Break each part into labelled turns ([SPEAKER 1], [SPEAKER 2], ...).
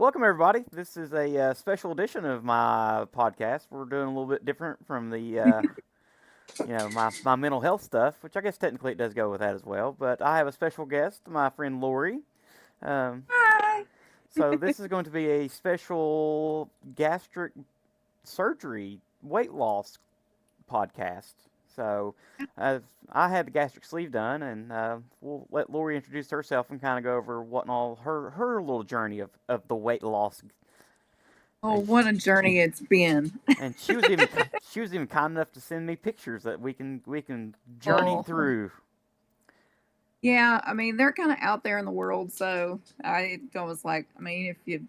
[SPEAKER 1] Welcome, everybody. This is a special edition of my podcast. We're doing a little bit different from the, my mental health stuff, which I guess technically it does go with that as well. But I have a special guest, my friend Lori. Um,
[SPEAKER 2] Hi.
[SPEAKER 1] so this is going to be a special gastric surgery weight loss podcast. So uh, I had the gastric sleeve done, and we'll let Lori introduce herself and kind of go over what and all her little journey of the weight loss.
[SPEAKER 2] Oh,
[SPEAKER 1] And
[SPEAKER 2] what a journey it's been.
[SPEAKER 1] And she was even kind enough to send me pictures that we can journey
[SPEAKER 2] Oh,
[SPEAKER 1] through.
[SPEAKER 2] yeah. I mean, they're kind of out there in the world, so I was like, I mean, if you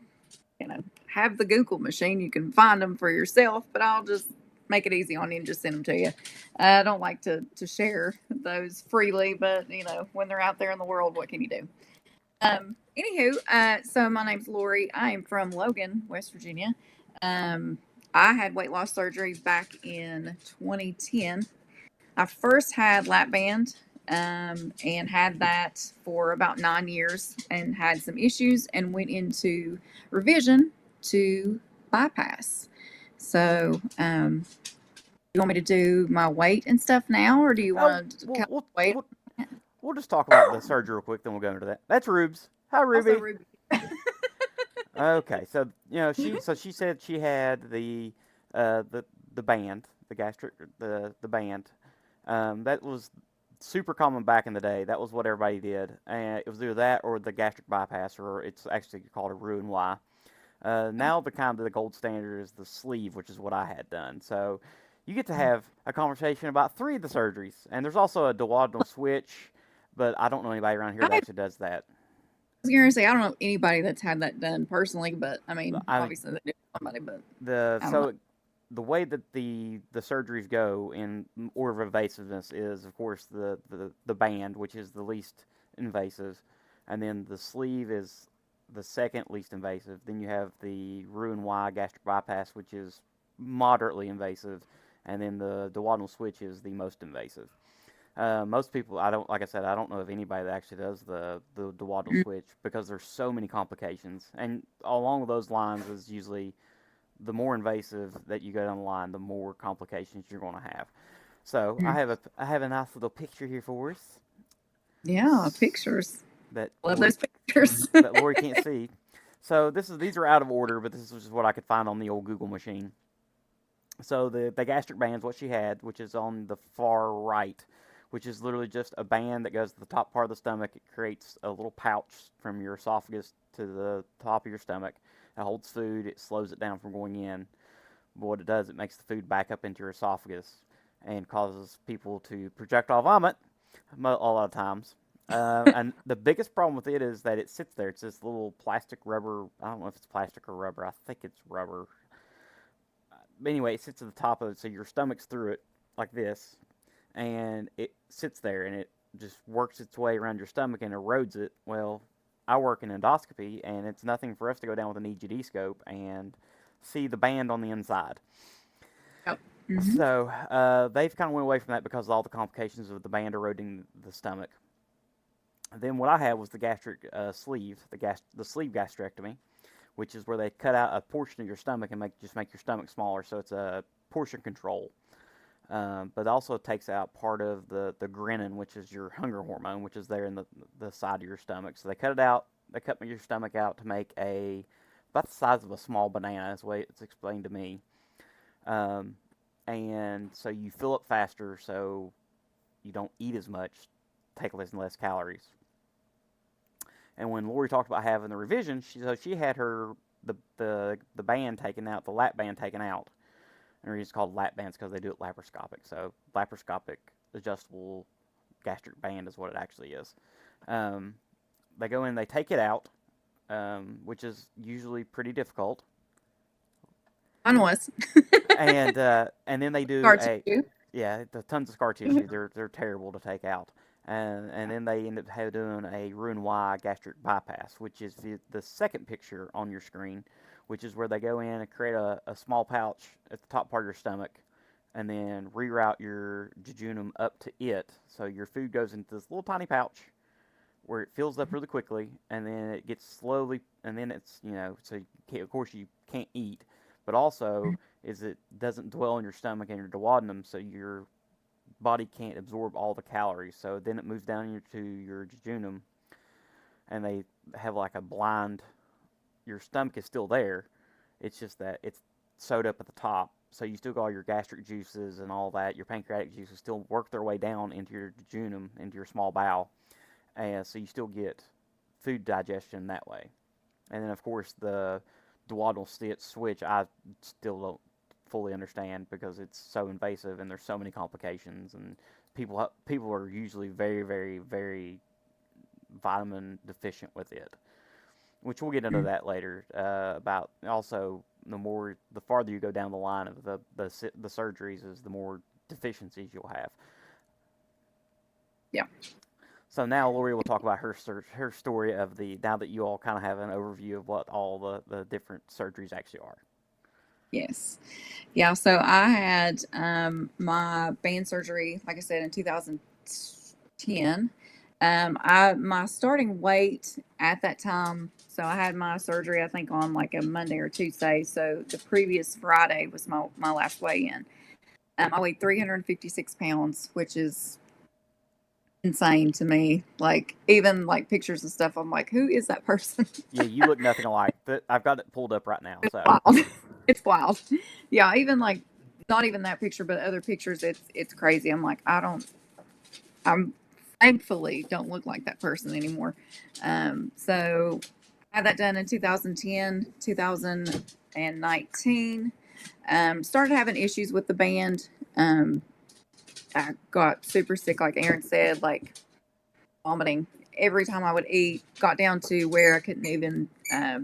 [SPEAKER 2] have the Google machine, you can find them for yourself. But I'll just make it easy on you and just send them to you. I don't like to share those freely, but when they're out there in the world, what can you do? Anywho, so my name's Lori. I am from Logan, West Virginia. Um, I had weight loss surgery back in 2010. I first had lap band and had that for about 9 years and had some issues and went into revision to bypass. So, you want me to do my weight and stuff now, or do you
[SPEAKER 1] Oh,
[SPEAKER 2] want to count weight?
[SPEAKER 1] we'll just talk about the surgery real quick, then we'll go into that. That's Rubes. Hi,
[SPEAKER 2] Also,
[SPEAKER 1] Ruby.
[SPEAKER 2] Ruby.
[SPEAKER 1] Okay, so she said she had the band, the gastric the band. That was super common back in the day. That was what everybody did, and it was either that or the gastric bypass, or it's actually called a Roux-en-Y. Now the kind of the gold standard is the sleeve, which is what I had done. So you get to have a conversation about three of the surgeries, and there's also a duodenal switch, but I don't know anybody around here that
[SPEAKER 2] I
[SPEAKER 1] actually does that.
[SPEAKER 2] was going to say I don't know anybody that's had that done personally, but I mean,
[SPEAKER 1] I
[SPEAKER 2] obviously they do somebody, but
[SPEAKER 1] the
[SPEAKER 2] I don't know.
[SPEAKER 1] so the way that the surgeries go in order of invasiveness is, of course, the band, which is the least invasive, and then the sleeve is the second least invasive. Then you have the Roux-en-Y gastric bypass, which is moderately invasive, and then the duodenal switch is the most invasive. Most people, I don't, like I said, I don't know of anybody that actually does the duodenal
[SPEAKER 2] Mm,
[SPEAKER 1] switch because there's so many complications, and along those lines is usually the more invasive that you go down the line, the more complications you're going to have. So
[SPEAKER 2] mm.
[SPEAKER 1] I have a nice little picture here for us
[SPEAKER 2] Yeah, pictures.
[SPEAKER 1] that
[SPEAKER 2] Love those pictures.
[SPEAKER 1] Lori can't see. So these are out of order, but this is just what I could find on the old Google machine. So the gastric band's what she had, which is on the far right, which is literally just a band that goes to the top part of the stomach. It creates a little pouch from your esophagus to the top of your stomach. It holds food. It slows it down from going in. But what it does, it makes the food back up into your esophagus and causes people to projectile vomit a lot of times. And the biggest problem with it is that it sits there. It's this little plastic rubber. I don't know if it's plastic or rubber. I think it's rubber. But anyway, it sits at the top of it, so your stomach's through it like this, and it sits there and it just works its way around your stomach and erodes it. Well, I work in endoscopy, and it's nothing for us to go down with an EGD scope and see the band on the inside.
[SPEAKER 2] Yep. Hmm.
[SPEAKER 1] So they've kind of went away from that because of all the complications of the band eroding the stomach. Then what I had was the gastric sleeve, the sleeve gastrectomy, which is where they cut out a portion of your stomach and make your stomach smaller. So it's a portion control. But it also takes out part of the ghrelin, which is your hunger hormone, which is there in the side of your stomach. So they cut it out. They cut your stomach out to make about the size of a small banana, is the way it's explained to me. Um, and so you fill up faster, so you don't eat as much, take less and less calories. And when Lori talked about having the revision, she had the band taken out, the lap band taken out. And it's called lap bands because they do it laparoscopic. So laparoscopic adjustable gastric band is what it actually is. Um, they go in, they take it out, which is usually pretty difficult,
[SPEAKER 2] Mine was
[SPEAKER 1] and then they do
[SPEAKER 2] scar
[SPEAKER 1] a
[SPEAKER 2] tissue.
[SPEAKER 1] yeah, the tons of scar tissue. They're terrible to take out, and then they end up doing a Roux-en-Y gastric bypass, which is the second picture on your screen, which is where they go in and create a small pouch at the top part of your stomach, and then reroute your jejunum up to it. So your food goes into this little tiny pouch, where it fills up really quickly, and then it gets slowly, and then it's, so you can't, of course you can't eat, but also is it doesn't dwell in your stomach and your duodenum, so your body can't absorb all the calories. So then it moves down into your jejunum, and they have like a blind. Your stomach is still there. It's just that it's sewed up at the top. So you still got all your gastric juices and all that. Your pancreatic juices still work their way down into your jejunum, into your small bowel, and so you still get food digestion that way. And then of course the duodenal switch, I still don't fully understand because it's so invasive and there's so many complications, and people are usually very, very, very vitamin deficient with it, which we'll get into that later. About also the farther you go down the line of the surgeries, is the more deficiencies you'll have.
[SPEAKER 2] Yeah.
[SPEAKER 1] So now Lori will talk about her story of now that you all kind of have an overview of what all the different surgeries actually are.
[SPEAKER 2] Yes. Yeah. So I had my band surgery, like I said, in 2010. My starting weight at that time. So I had my surgery, I think, on like a Monday or Tuesday. So the previous Friday was my last weigh in. I weighed 356 pounds, which is insane to me. Like, even like pictures and stuff, I'm like, who is that person?
[SPEAKER 1] Yeah, you look nothing alike. I've got it pulled up right now.
[SPEAKER 2] It's
[SPEAKER 1] So
[SPEAKER 2] wild. It's wild. Yeah, even like not even that picture, but other pictures, it's crazy. I'm like, I'm thankfully don't look like that person anymore. So I had that done in 2010, 2019. Started having issues with the band. I got super sick, like Aaron said, like vomiting every time I would eat. Got down to where I couldn't even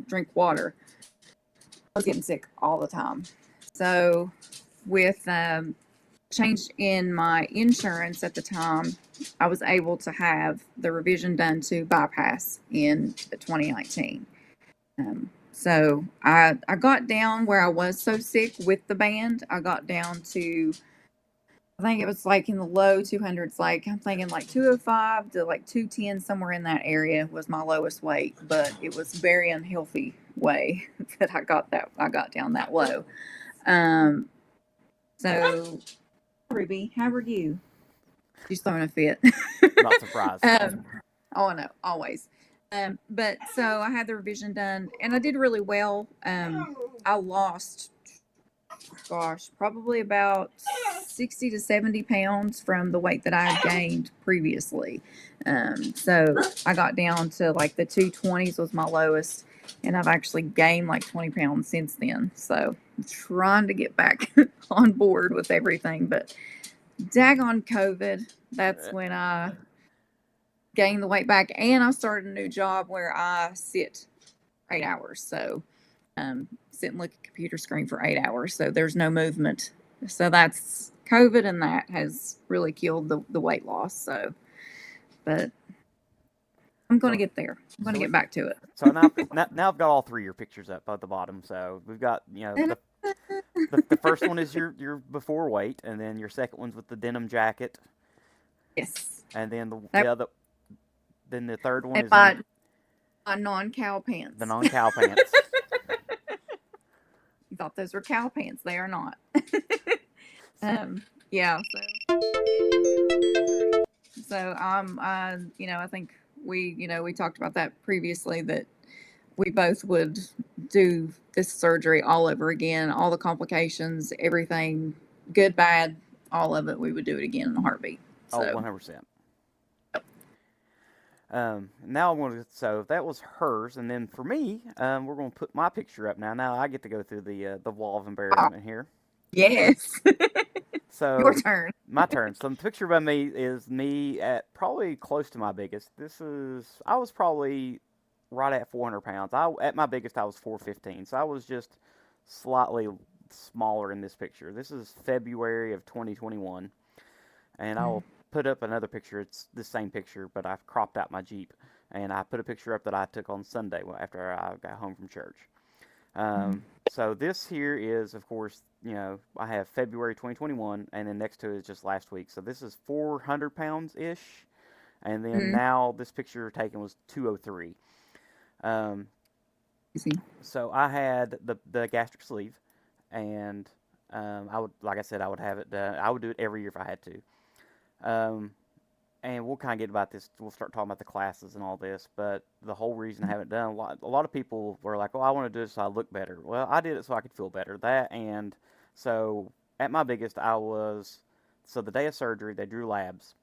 [SPEAKER 2] drink water. I was getting sick all the time. So with change in my insurance at the time, I was able to have the revision done to bypass in 2019. So I got down where I was so sick with the band. I got down to, I think it was like in the low 200s, like I'm thinking like 205 to like 210, somewhere in that area was my lowest weight, but it was very unhealthy way that I got down that low. Um, so Ruby, how are you? She's throwing a fit.
[SPEAKER 1] not surprised.
[SPEAKER 2] Oh no, always. But so I had the revision done and I did really well. I lost, gosh, probably about 60 to 70 pounds from the weight that I had gained previously. So I got down to like the 220s was my lowest, and I've actually gained like 20 pounds since then. So I'm trying to get back on board with everything, but daggone COVID, that's when I gained the weight back, and I started a new job where I sit 8 hours. So sit and look at a computer screen for 8 hours. So there's no movement. So that's COVID, and that has really killed the weight loss. So, but I'm going to get there. I'm going to get back to it.
[SPEAKER 1] So now I've got all three of your pictures up at the bottom. So we've got, the first one is your before weight, and then your second one's with the denim jacket,
[SPEAKER 2] Yes.
[SPEAKER 1] and then
[SPEAKER 2] That,
[SPEAKER 1] the other, then the third one is
[SPEAKER 2] my non-cow pants.
[SPEAKER 1] the non-cow pants.
[SPEAKER 2] You thought those were cow pants. They are not. Yeah. So I think we talked about that previously, that we both would do this surgery all over again, all the complications, everything, good, bad, all of it. We would do it again in a heartbeat.
[SPEAKER 1] Oh,
[SPEAKER 2] So,
[SPEAKER 1] 100%. Now I'm going to, so that was hers, and then for me, we're going to put my picture up now. Now I get to go through the wall of embarrassment here.
[SPEAKER 2] yes.
[SPEAKER 1] So
[SPEAKER 2] Your turn.
[SPEAKER 1] my turn. So the picture by me is me at probably close to my biggest. I was probably right at 400 pounds. At my biggest, I was 415. So I was just slightly smaller in this picture. This is February of 2021, and I'll put up another picture. It's the same picture, but I've cropped out my Jeep, and I put a picture up that I took on Sunday after I got home from church. So this here is, of course, I have February 2021, and then next to it is just last week. So this is 400 pounds ish, and then
[SPEAKER 2] Mhm.
[SPEAKER 1] now this picture taken was 203. Um,
[SPEAKER 2] Easy.
[SPEAKER 1] so I had the gastric sleeve, and I would, like I said, I would have it done. I would do it every year if I had to. Um, and we'll kind of get about this. We'll start talking about the classes and all this. But the whole reason I haven't done a lot of people were like, "Oh, I want to do it so I look better." Well, I did it so I could feel better. That and so at my biggest, I was so the day of surgery they drew labs,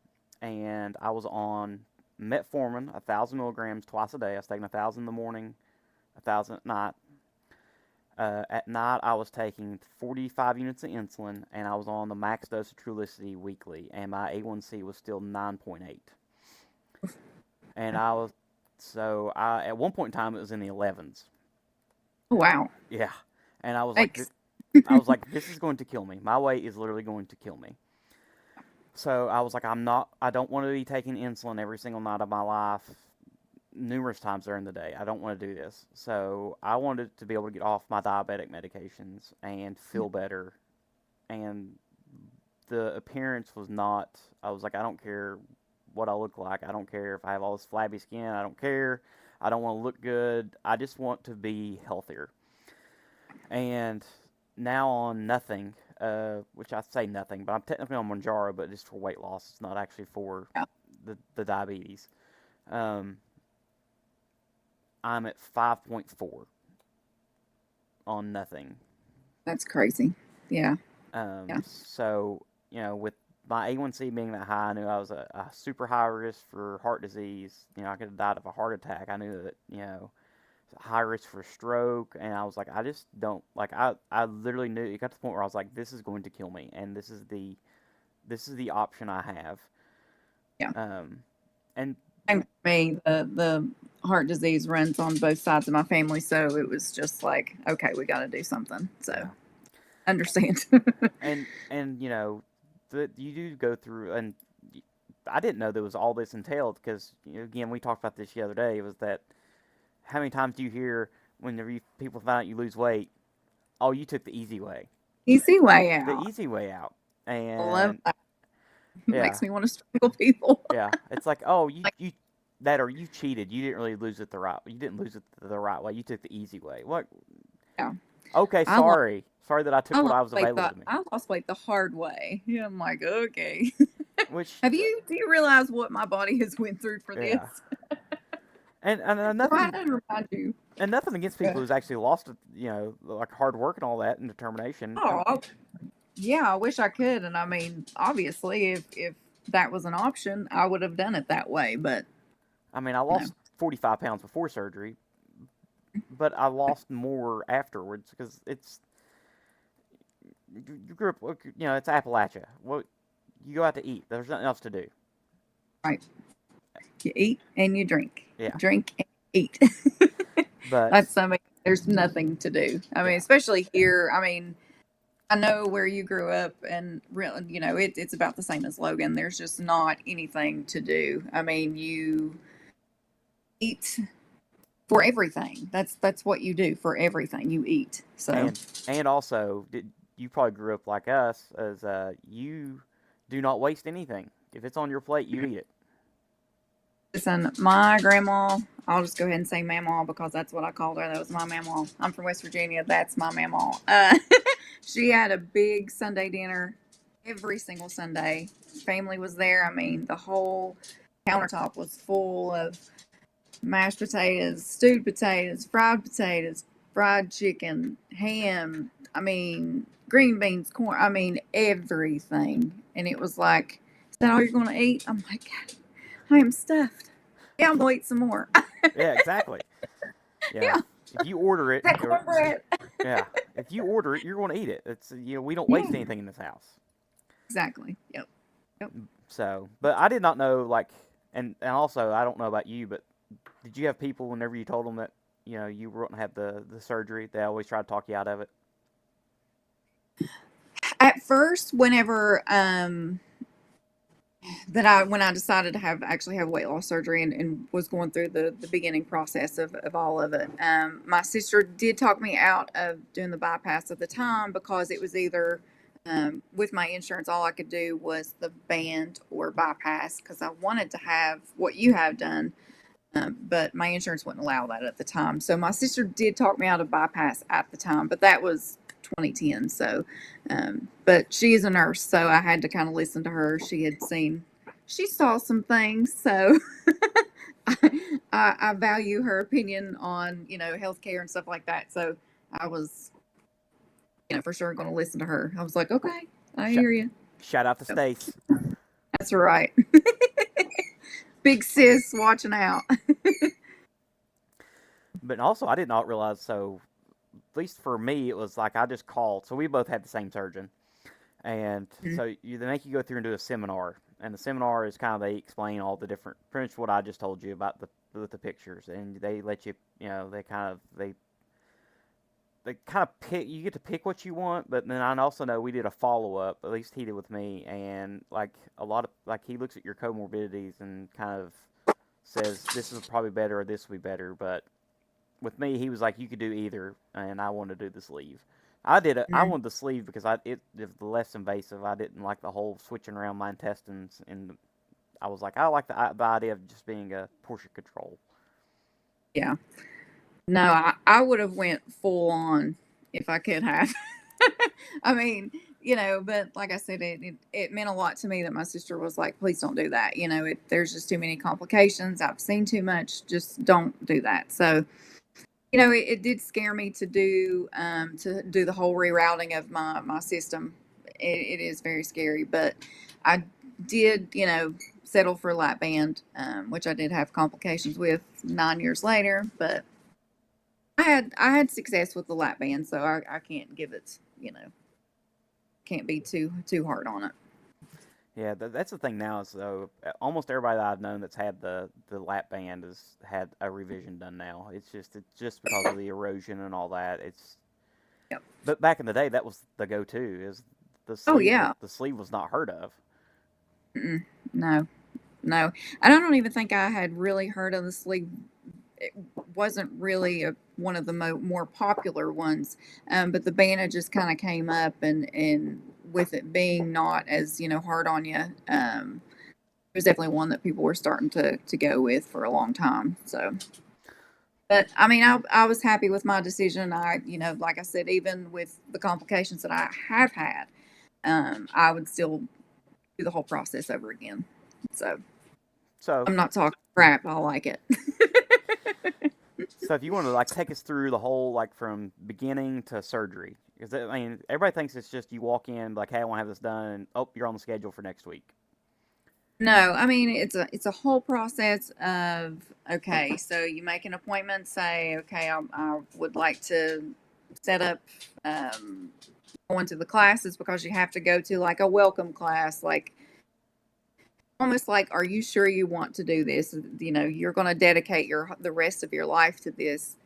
[SPEAKER 1] and I was on metformin, 1,000 milligrams twice a day. I was taking 1,000 in the morning, 1,000 at night. At night, I was taking 45 units of insulin, and I was on the max dose of Trulicity weekly, and my A1C was still 9.8. And I was at one point in time it was in the 11s.
[SPEAKER 2] Oh, wow.
[SPEAKER 1] Yeah, and I was like,
[SPEAKER 2] Thanks.
[SPEAKER 1] this is going to kill me. My weight is literally going to kill me. So I was like, I don't want to be taking insulin every single night of my life, numerous times during the day. I don't want to do this. So I wanted to be able to get off my diabetic medications and feel better. And the appearance was not, I was like, I don't care what I look like. I don't care if I have all this flabby skin. I don't care. I don't want to look good. I just want to be healthier. And now on nothing, which I say nothing, but I'm technically on Manjaro, but just for weight loss. It's not actually for
[SPEAKER 2] Yeah,
[SPEAKER 1] the diabetes. Um, I'm at 5.4 on nothing.
[SPEAKER 2] that's crazy. Yeah. Yeah.
[SPEAKER 1] So, with my A1C being that high, I knew I was a super high risk for heart disease. I could have died of a heart attack. I knew that, high risk for stroke. And I was like, I just don't, like, I literally knew, it got to the point where I was like, this is going to kill me. And this is the option I have.
[SPEAKER 2] Yeah.
[SPEAKER 1] Um, and
[SPEAKER 2] Same for me. The heart disease runs on both sides of my family, so it was just like, okay, we got to do something. So
[SPEAKER 1] yeah,
[SPEAKER 2] understand.
[SPEAKER 1] and that you do go through, and I didn't know there was all this entailed because again we talked about this the other day. It was that how many times do you hear whenever people find out you lose weight? Oh, you took the easy way,
[SPEAKER 2] Easy way
[SPEAKER 1] the
[SPEAKER 2] out.
[SPEAKER 1] easy way out,
[SPEAKER 2] I love
[SPEAKER 1] and
[SPEAKER 2] that.
[SPEAKER 1] yeah,
[SPEAKER 2] Makes me want to strangle people.
[SPEAKER 1] yeah, it's like, oh, you
[SPEAKER 2] Like,
[SPEAKER 1] you that or you cheated. You didn't really lose it you didn't lose it the right way. You took the easy way. What?
[SPEAKER 2] yeah.
[SPEAKER 1] Okay,
[SPEAKER 2] I lost
[SPEAKER 1] sorry that I took
[SPEAKER 2] I
[SPEAKER 1] what
[SPEAKER 2] lost
[SPEAKER 1] I was
[SPEAKER 2] weight
[SPEAKER 1] available to me.
[SPEAKER 2] I lost weight the hard way. Yeah, I'm like, okay.
[SPEAKER 1] Which,
[SPEAKER 2] Do you realize what my body has went through for this?
[SPEAKER 1] yeah, and
[SPEAKER 2] So I
[SPEAKER 1] nothing.
[SPEAKER 2] did remind you.
[SPEAKER 1] And nothing against people
[SPEAKER 2] Yeah.
[SPEAKER 1] who's actually lost, like hard work and all that and determination.
[SPEAKER 2] Oh, yeah, I wish I could. And I mean, obviously, if that was an option, I would have done it that way. But
[SPEAKER 1] I mean, I
[SPEAKER 2] no,
[SPEAKER 1] lost 45 pounds before surgery, but I lost more afterwards because you grew up, it's Appalachia. Well, you go out to eat. There's nothing else to do.
[SPEAKER 2] right? You eat and you
[SPEAKER 1] Yeah,
[SPEAKER 2] drink and eat.
[SPEAKER 1] but
[SPEAKER 2] That's I mean, there's nothing to do. I mean,
[SPEAKER 1] yeah,
[SPEAKER 2] especially here. I mean, I know where you grew up, and really, it's about the same as Logan. There's just not anything to do. I mean, you eat for everything. That's what you do for everything. You eat. So
[SPEAKER 1] and also, you probably grew up like us as you do not waste anything. If it's on your plate, you eat it.
[SPEAKER 2] listen, my grandma, I'll just go ahead and say Mamaw because that's what I called her. That was my Mamaw. I'm from West Virginia. That's my Mamaw. She had a big Sunday dinner every single Sunday. Family was there. I mean, the whole countertop was full of mashed potatoes, stewed potatoes, fried chicken, ham. I mean, green beans, corn. I mean, everything. And it was like, is that all you're going to eat? I'm like, God, I am stuffed. Yeah, I'm going to eat some more.
[SPEAKER 1] Yeah, exactly. Yeah,
[SPEAKER 2] Yeah,
[SPEAKER 1] if you order it,
[SPEAKER 2] that
[SPEAKER 1] or
[SPEAKER 2] cornbread.
[SPEAKER 1] yeah, if you order it, you're going to eat it. It's we don't waste
[SPEAKER 2] Yeah,
[SPEAKER 1] anything in this house.
[SPEAKER 2] exactly. Yep. Yep.
[SPEAKER 1] So, but I did not know like, and also I don't know about you, but did you have people whenever you told them that you were going to have the surgery, they always try to talk you out of it?
[SPEAKER 2] At first, whenever when I decided to actually have weight loss surgery and was going through the beginning process of all of it, my sister did talk me out of doing the bypass at the time because it was either with my insurance, all I could do was the band or bypass because I wanted to have what you have done, but my insurance wouldn't allow that at the time. So my sister did talk me out of bypass at the time, but that was 2010. So, but she is a nurse, so I had to kind of listen to her. She saw some things, so I value her opinion on healthcare and stuff like that. So I was for sure going to listen to her. I was like, okay, I
[SPEAKER 1] Sh-
[SPEAKER 2] hear you.
[SPEAKER 1] Shout out to
[SPEAKER 2] So,
[SPEAKER 1] Stace.
[SPEAKER 2] that's right. Big sis watching out.
[SPEAKER 1] But also, I did not realize. So, at least for me, it was like I just called. So we both had the same surgeon, and
[SPEAKER 2] Mhm.
[SPEAKER 1] so they make you go through and do a seminar. And the seminar is kind of they explain all the different, pretty much what I just told you about the with the pictures, and they let you, they kind of pick. You get to pick what you want, but then I also know we did a follow up. At least he did with me, and like a lot of like he looks at your comorbidities and kind of says this is probably better or this will be better. But with me, he was like you could do either, and I wanted to do the sleeve. I
[SPEAKER 2] Mhm.
[SPEAKER 1] wanted the sleeve because it was less invasive. I didn't like the whole switching around my intestines, and I was like I like the idea of just being a portion control.
[SPEAKER 2] Yeah. No, I would have went full on if I could have. I mean, but like I said, it meant a lot to me that my sister was like, please don't do that. There's just too many complications. I've seen too much. Just don't do that. So, it did scare me to do the whole rerouting of my system. It is very scary, but I did, settle for lap band, which I did have complications with 9 years later, but I had success with the lap band, so I can't give it, can't be too hard on it.
[SPEAKER 1] Yeah, that's the thing now. Is though almost everybody that I've known that's had the lap band has had a revision done now. It's just because of the erosion and all that.
[SPEAKER 2] Yep.
[SPEAKER 1] But back in the day, that was the go-to. Is
[SPEAKER 2] Oh yeah.
[SPEAKER 1] the sleeve was not heard of.
[SPEAKER 2] Mm-mm. No, no, and I don't even think I had really heard of the sleeve. It wasn't really one of the more popular ones, but the band just kind of came up, and with it being not as hard on you, it was definitely one that people were starting to go with for a long time. So, but I mean, I was happy with my decision. Like I said, even with the complications that I have had, I would still do the whole process over again. So
[SPEAKER 1] So
[SPEAKER 2] I'm not talking crap. I like it.
[SPEAKER 1] so if you want to like take us through the whole like from beginning to surgery, because I mean everybody thinks it's just you walk in like hey I want to have this done and oh you're on the schedule for next week.
[SPEAKER 2] No, I mean it's a whole process of okay. So you make an appointment. Say okay, I would like to set up going to the classes because you have to go to like a welcome class, like almost like are you sure you want to do this? You're going to dedicate the rest of your life to this.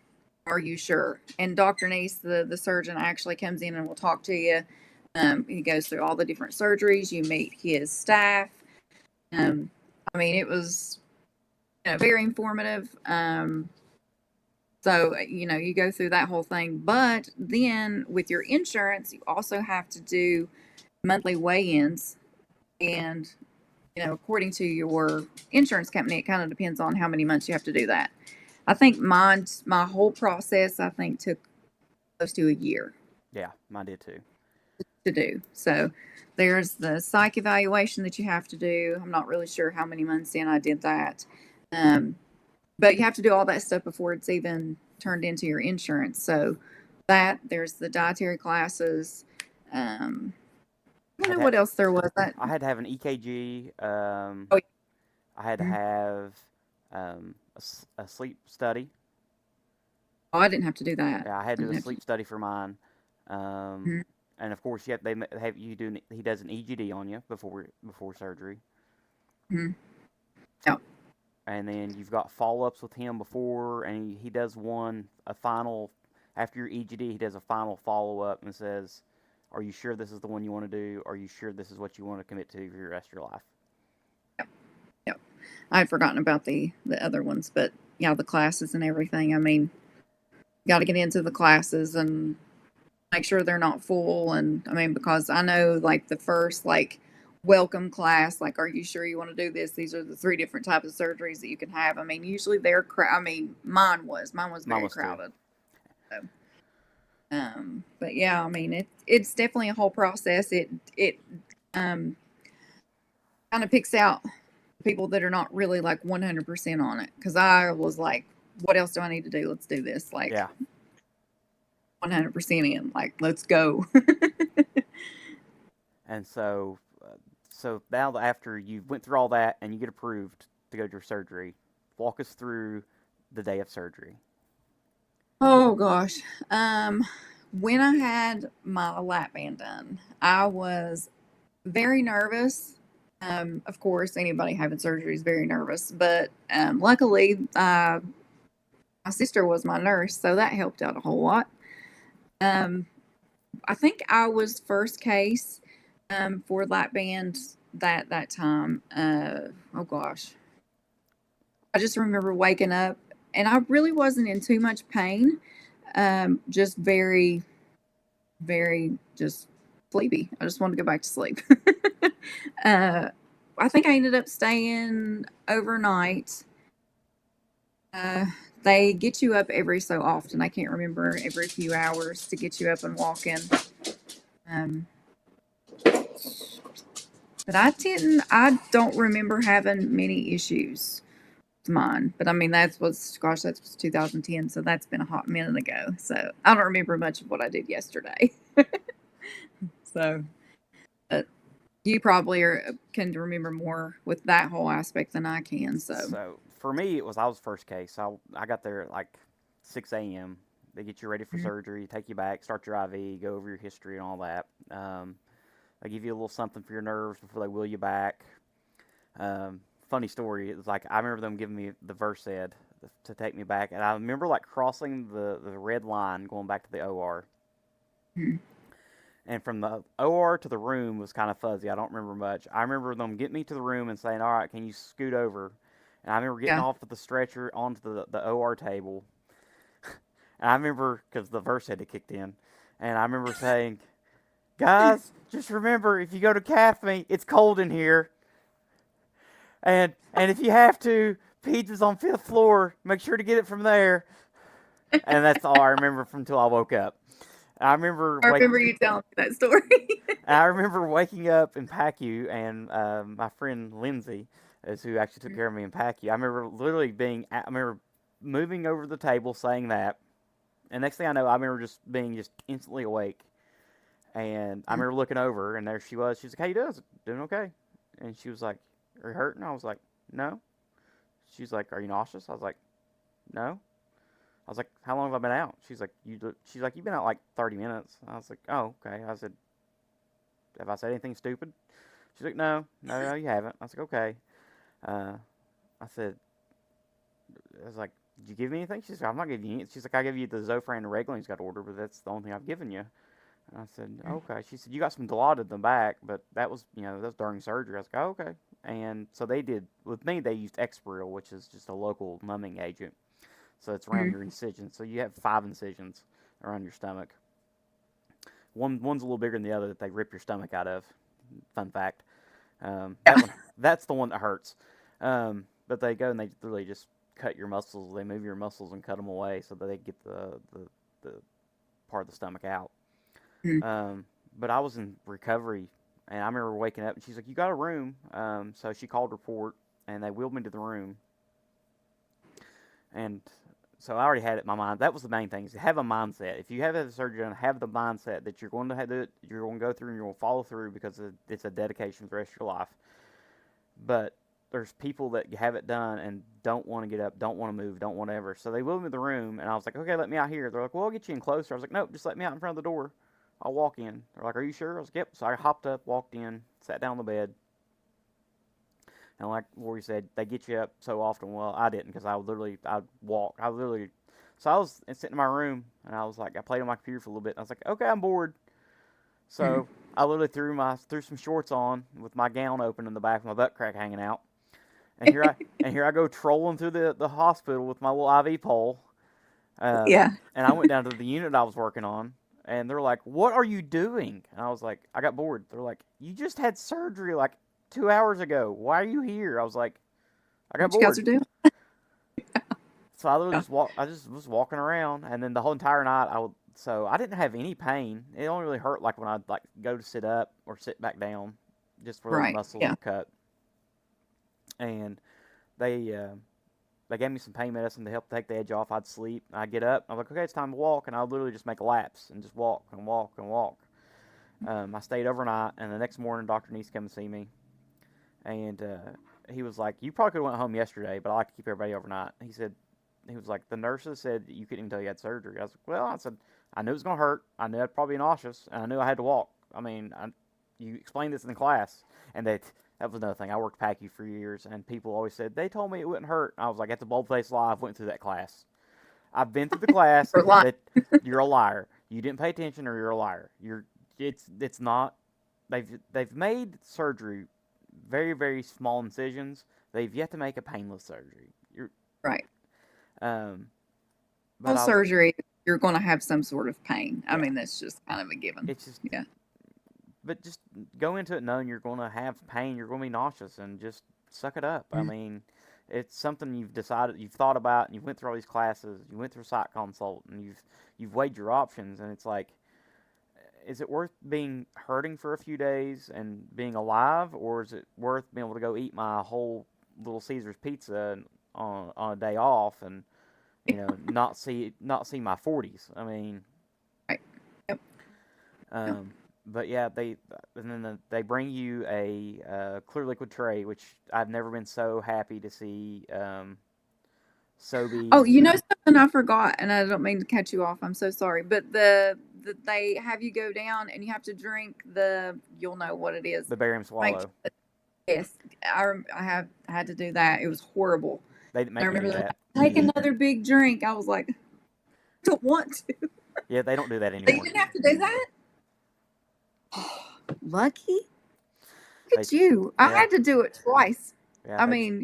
[SPEAKER 2] Are you sure? And Dr. Neese, the surgeon, actually comes in and will talk to you. He goes through all the different surgeries. You meet his staff. Um, I mean, it was very informative. So, you go through that whole thing. But then with your insurance, you also have to do monthly weigh ins. And, according to your insurance company, it kind of depends on how many months you have to do that. I think my whole process, I think, took close to a year
[SPEAKER 1] Yeah, mine did too.
[SPEAKER 2] to do. So there's the psych evaluation that you have to do. I'm not really sure how many months in I did that. Um, but you have to do all that stuff before it's even turned into your insurance. So there's the dietary classes. I
[SPEAKER 1] I
[SPEAKER 2] don't
[SPEAKER 1] had
[SPEAKER 2] know
[SPEAKER 1] to ha-
[SPEAKER 2] what else there was.
[SPEAKER 1] I had to have an EKG.
[SPEAKER 2] Oh,
[SPEAKER 1] I had to
[SPEAKER 2] yeah.
[SPEAKER 1] have a sleep study.
[SPEAKER 2] Oh, I didn't have to do that.
[SPEAKER 1] Yeah, I had
[SPEAKER 2] I
[SPEAKER 1] to do a
[SPEAKER 2] didn't have to.
[SPEAKER 1] sleep study for mine. Um,
[SPEAKER 2] Mhm.
[SPEAKER 1] and of course, have you do. He does an EGD on you before surgery,
[SPEAKER 2] Mhm. Yeah.
[SPEAKER 1] and then you've got follow ups with him before, and he does a final after your EGD. He does a final follow up and says, "Are you sure this is the one you want to do? Are you sure this is what you want to commit to for the rest of your life?"
[SPEAKER 2] Yeah. Yeah. I had forgotten about the other ones, but yeah, the classes and everything. I mean, got to get into the classes and make sure they're not full. And I mean, because I know like the first like welcome class, like, are you sure you want to do this? These are the 3 different types of surgeries that you can have. I mean, usually they're I mean, mine was
[SPEAKER 1] Mine
[SPEAKER 2] very
[SPEAKER 1] was too.
[SPEAKER 2] crowded. So, but yeah, I mean, it's definitely a whole process. It um kind of picks out people that are not really like 100% on it. Because I was like, what else do I need to do? Let's do this. Like
[SPEAKER 1] Yeah.
[SPEAKER 2] 100% in. Like, let's go.
[SPEAKER 1] And so now after you went through all that and you get approved to go to your surgery, walk us through the day of surgery.
[SPEAKER 2] Oh gosh. When I had my lap band done, I was very nervous. Of course, anybody having surgery is very nervous, but luckily, my sister was my nurse, so that helped out a whole lot. Um, I think I was first case for lap band that time. Oh gosh, I just remember waking up, and I really wasn't in too much pain. Just very, very just sleepy. I just wanted to go back to sleep. uh, I think I ended up staying overnight. Uh, they get you up every so often. I can't remember, every few hours to get you up and walking. Um, but I don't remember having many issues with mine. But I mean, gosh, that was 2010. So that's been a hot minute ago. So I don't remember much of what I did yesterday. So, but you probably can remember more with that whole aspect than I can. So,
[SPEAKER 1] So for me, I was first case. I got there at like 6 a.m. They get you ready for
[SPEAKER 2] mhm.
[SPEAKER 1] surgery, take you back, start your IV, go over your history and all that. They give you a little something for your nerves before they wheel you back. Funny story. It was like I remember them giving me the Versed to take me back, and I remember like crossing the red line going back to the OR.
[SPEAKER 2] Mhm.
[SPEAKER 1] And from the OR to the room was kind of fuzzy. I don't remember much. I remember them getting me to the room and saying, "All right, can you scoot over?" And I remember getting
[SPEAKER 2] Yeah.
[SPEAKER 1] off of the stretcher onto the OR table. And I remember because the verse had kicked in, and I remember saying, "Guys, just remember if you go to calf meet, it's cold in here, and if you have to, pizza's on 5th floor. Make sure to get it from there." And that's all I remember from until I woke up. I remember
[SPEAKER 2] I
[SPEAKER 1] wake,
[SPEAKER 2] remember you telling me that story.
[SPEAKER 1] I remember waking up in PACU, and my friend Lindsay is who actually took care of me in PACU. I remember literally I remember moving over the table saying that, and next thing I know, I remember just being just instantly awake. And I remember looking over, and there she was. She was like, "How you doing?" I was like, "Doing okay." And she was like, "Are you hurting?" I was like, "No." She's like, "Are you nauseous?" I was like, "No." I was like, "How long have I been out?" She's like, She's like, "You've been out like 30 minutes." I was like, "Oh, okay." I said, "Have I said anything stupid?" She's like, "No, no, no, you haven't." I was like, "Okay." Uh, I said, I was like, "Did you give me anything?" She's like, "I'm not giving you anything." She's like, "I gave you the Zofran and Regling's got ordered, but that's the only thing I've given you." And I said, "Okay." She said, "You got some Dilaudid in the back, but that was, that was during surgery." I was like, "Oh, okay." And so they did, with me, they used Exparil, which is just a local numbing agent. So it's around your incisions. So you have 5 incisions around your stomach. One's a little bigger than the other that they rip your stomach out of. Fun fact.
[SPEAKER 2] Yeah.
[SPEAKER 1] That's the one that hurts. But they go and they literally just cut your muscles. They move your muscles and cut them away so that they get the part of the stomach out.
[SPEAKER 2] Mhm.
[SPEAKER 1] But I was in recovery, and I remember waking up, and she's like, "You got a room?" So she called report, and they wheeled me to the room. And so I already had it in my mind. That was the main thing: is to have a mindset. If you have a surgery done, have the mindset that you're going to have it, you're going to go through, and you're going to follow through because it's a dedication for the rest of your life. But there's people that have it done and don't want to get up, don't want to move, don't want to ever. So they wheeled me to the room, and I was like, "Okay, let me out here." They're like, "Well, I'll get you in closer." I was like, "Nope, just let me out in front of the door. I'll walk in." They're like, "Are you sure?" I was like, "Yep." So I hopped up, walked in, sat down on the bed, and like Lori said, they get you up so often. Well, I didn't because I'd walk. So I was sitting in my room, and I was like, I played on my computer for a little bit, and I was like, "Okay, I'm bored."
[SPEAKER 2] Mhm.
[SPEAKER 1] So I literally threw some shorts on with my gown open in the back, my butt crack hanging out. And here I go trolling through the hospital with my little IV pole.
[SPEAKER 2] Yeah.
[SPEAKER 1] And I went down to the unit I was working on, And they're like, "What are you doing?" And I was like, "I got bored." They're like, "You just had surgery like 2 hours ago. Why are you here?" I was like, "I got
[SPEAKER 2] What you guys
[SPEAKER 1] bored."
[SPEAKER 2] are doing?
[SPEAKER 1] So I literally
[SPEAKER 2] Yeah.
[SPEAKER 1] just walk. I just was walking around, and then the whole entire night, So I didn't have any pain. It only really hurt like when I'd like go to sit up or sit back down, just where those
[SPEAKER 2] Right.
[SPEAKER 1] muscles
[SPEAKER 2] Yeah.
[SPEAKER 1] were cut. And they uh, they gave me some pain medicine to help take the edge off. I'd sleep. I'd get up. I'm like, okay, it's time to walk, and I'd literally just make laps and just walk and walk and walk. I stayed overnight, and the next morning, Doctor Neese came to see me, and he was like, "You probably could have went home yesterday, but I like to keep everybody overnight." He was like, "The nurses said you couldn't even tell you had surgery." I was like, "Well," I said, "I knew it was gonna hurt. I knew I'd probably be nauseous, and I knew I had to walk. I mean, you explained this in the class, and that was another thing. I worked PACU for years, and people always said they told me it wouldn't hurt. I was like, "That's a bold-faced lie. I've went through that class. I've been through the class.
[SPEAKER 2] For life.
[SPEAKER 1] That you're a liar. You didn't pay attention, or you're a liar. It's not. They've made surgery very very small incisions. They've yet to make a painless surgery.
[SPEAKER 2] Right.
[SPEAKER 1] Um, but
[SPEAKER 2] All
[SPEAKER 1] I was like,
[SPEAKER 2] surgery, you're going to have some sort of pain. I
[SPEAKER 1] yeah,
[SPEAKER 2] mean, that's just kind of a given.
[SPEAKER 1] it's just,
[SPEAKER 2] Yeah.
[SPEAKER 1] but just go into it knowing you're going to have pain, you're going to be nauseous, and just suck it up. I
[SPEAKER 2] Mm.
[SPEAKER 1] mean, it's something you've decided, you've thought about, and you went through all these classes, you went through psych consult, and you've weighed your options, and it's like, is it worth being hurting for a few days and being alive, or is it worth being able to go eat my whole little Caesar's pizza on a day off and not see my 40s. I mean,
[SPEAKER 2] Right. Yep. Yep.
[SPEAKER 1] um, but yeah, they bring you a clear liquid tray, which I've never been so happy to see.
[SPEAKER 2] Oh,
[SPEAKER 1] Sobeys.
[SPEAKER 2] you know something I forgot, and I don't mean to cut you off. I'm so sorry, but they have you go down and you have to drink you'll know what it is.
[SPEAKER 1] The barium
[SPEAKER 2] Make
[SPEAKER 1] swallow.
[SPEAKER 2] yes, I have had to do that. It was horrible.
[SPEAKER 1] They didn't
[SPEAKER 2] I
[SPEAKER 1] make me do
[SPEAKER 2] remember that.
[SPEAKER 1] that.
[SPEAKER 2] Take another big drink. I was like, I don't want to.
[SPEAKER 1] Yeah, they don't do that
[SPEAKER 2] But you
[SPEAKER 1] anymore.
[SPEAKER 2] didn't have to do that. Lucky. Look
[SPEAKER 1] They
[SPEAKER 2] at you. I
[SPEAKER 1] yeah
[SPEAKER 2] had to do it twice.
[SPEAKER 1] yeah
[SPEAKER 2] I mean,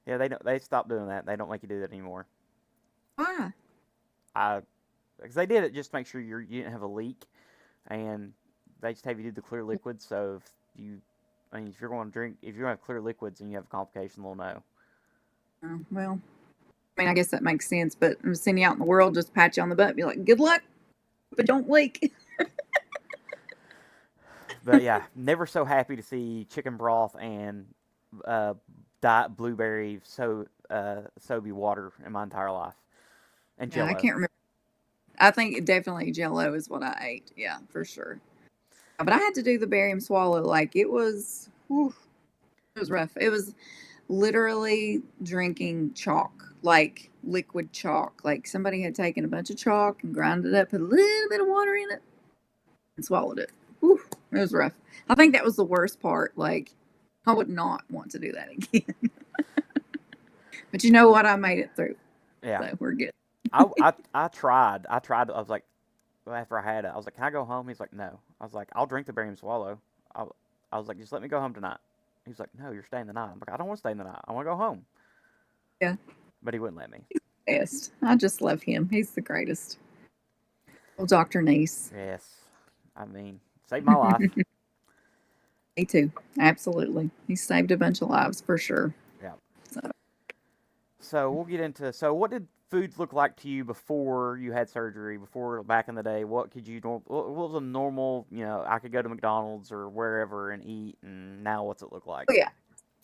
[SPEAKER 1] they don't they stopped doing that. They don't make you do that anymore.
[SPEAKER 2] why?
[SPEAKER 1] I Because they did it just to make sure you didn't have a leak, and they just have you do the clear liquids. So if you, I mean, if you're going to drink, if you're going to have clear liquids and you have a complication, they'll know.
[SPEAKER 2] Oh, well, I mean, I guess that makes sense. But I'm sending you out in the world, just pat you on the butt, and be like, good luck, but don't leak.
[SPEAKER 1] But yeah, never so happy to see chicken broth and uh, diet blueberry Sobe water in my entire life, and
[SPEAKER 2] Yeah, I
[SPEAKER 1] Jello.
[SPEAKER 2] can't remember. I think definitely Jello is what I ate. Yeah, for sure. But I had to do the barium swallow. Like it was, whew, it was rough. It was literally drinking chalk, like liquid chalk. Like somebody had taken a bunch of chalk and ground it up, put a little bit of water in it, and swallowed it. Whew, it was rough. I think that was the worst part. Like I would not want to do that again. But you know what? I made it through,
[SPEAKER 1] Yeah,
[SPEAKER 2] so we're good.
[SPEAKER 1] I tried. I was like, after I had it, I was like, "Can I go home?" He's like, "No." I was like, "I'll drink the barium swallow." I, I was like, "Just let me go home tonight." He's like, "No, you're staying the night." I'm like, "I don't want to stay the night. I want to go home."
[SPEAKER 2] Yeah,
[SPEAKER 1] But he wouldn't let me.
[SPEAKER 2] best. I just love him. He's the greatest. Well, Dr. Neese.
[SPEAKER 1] Yes, I mean, saved my life.
[SPEAKER 2] Me too. Absolutely. He saved a bunch of lives for sure.
[SPEAKER 1] Yeah.
[SPEAKER 2] So,
[SPEAKER 1] So we'll get into. So what did foods look like to you before you had surgery? Before back in the day, what could you? What was a normal? I could go to McDonald's or wherever and eat. And now, what's it look like?
[SPEAKER 2] oh, yeah.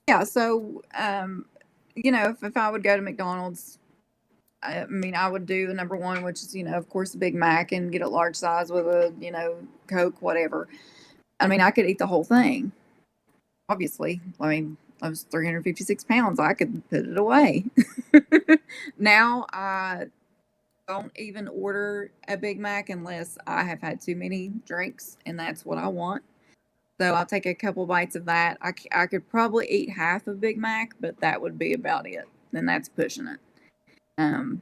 [SPEAKER 2] Yeah. So, if I would go to McDonald's, I mean, I would do the number one, which is, of course, a Big Mac and get a large size with a, Coke, whatever. I mean, I could eat the whole thing. Obviously. I mean, I was 356 pounds. I could put it away. Now I don't even order a Big Mac unless I have had too many drinks and that's what I want. So I'll take a couple bites of that. I could probably eat half of Big Mac, but that would be about it. And that's pushing it. Um,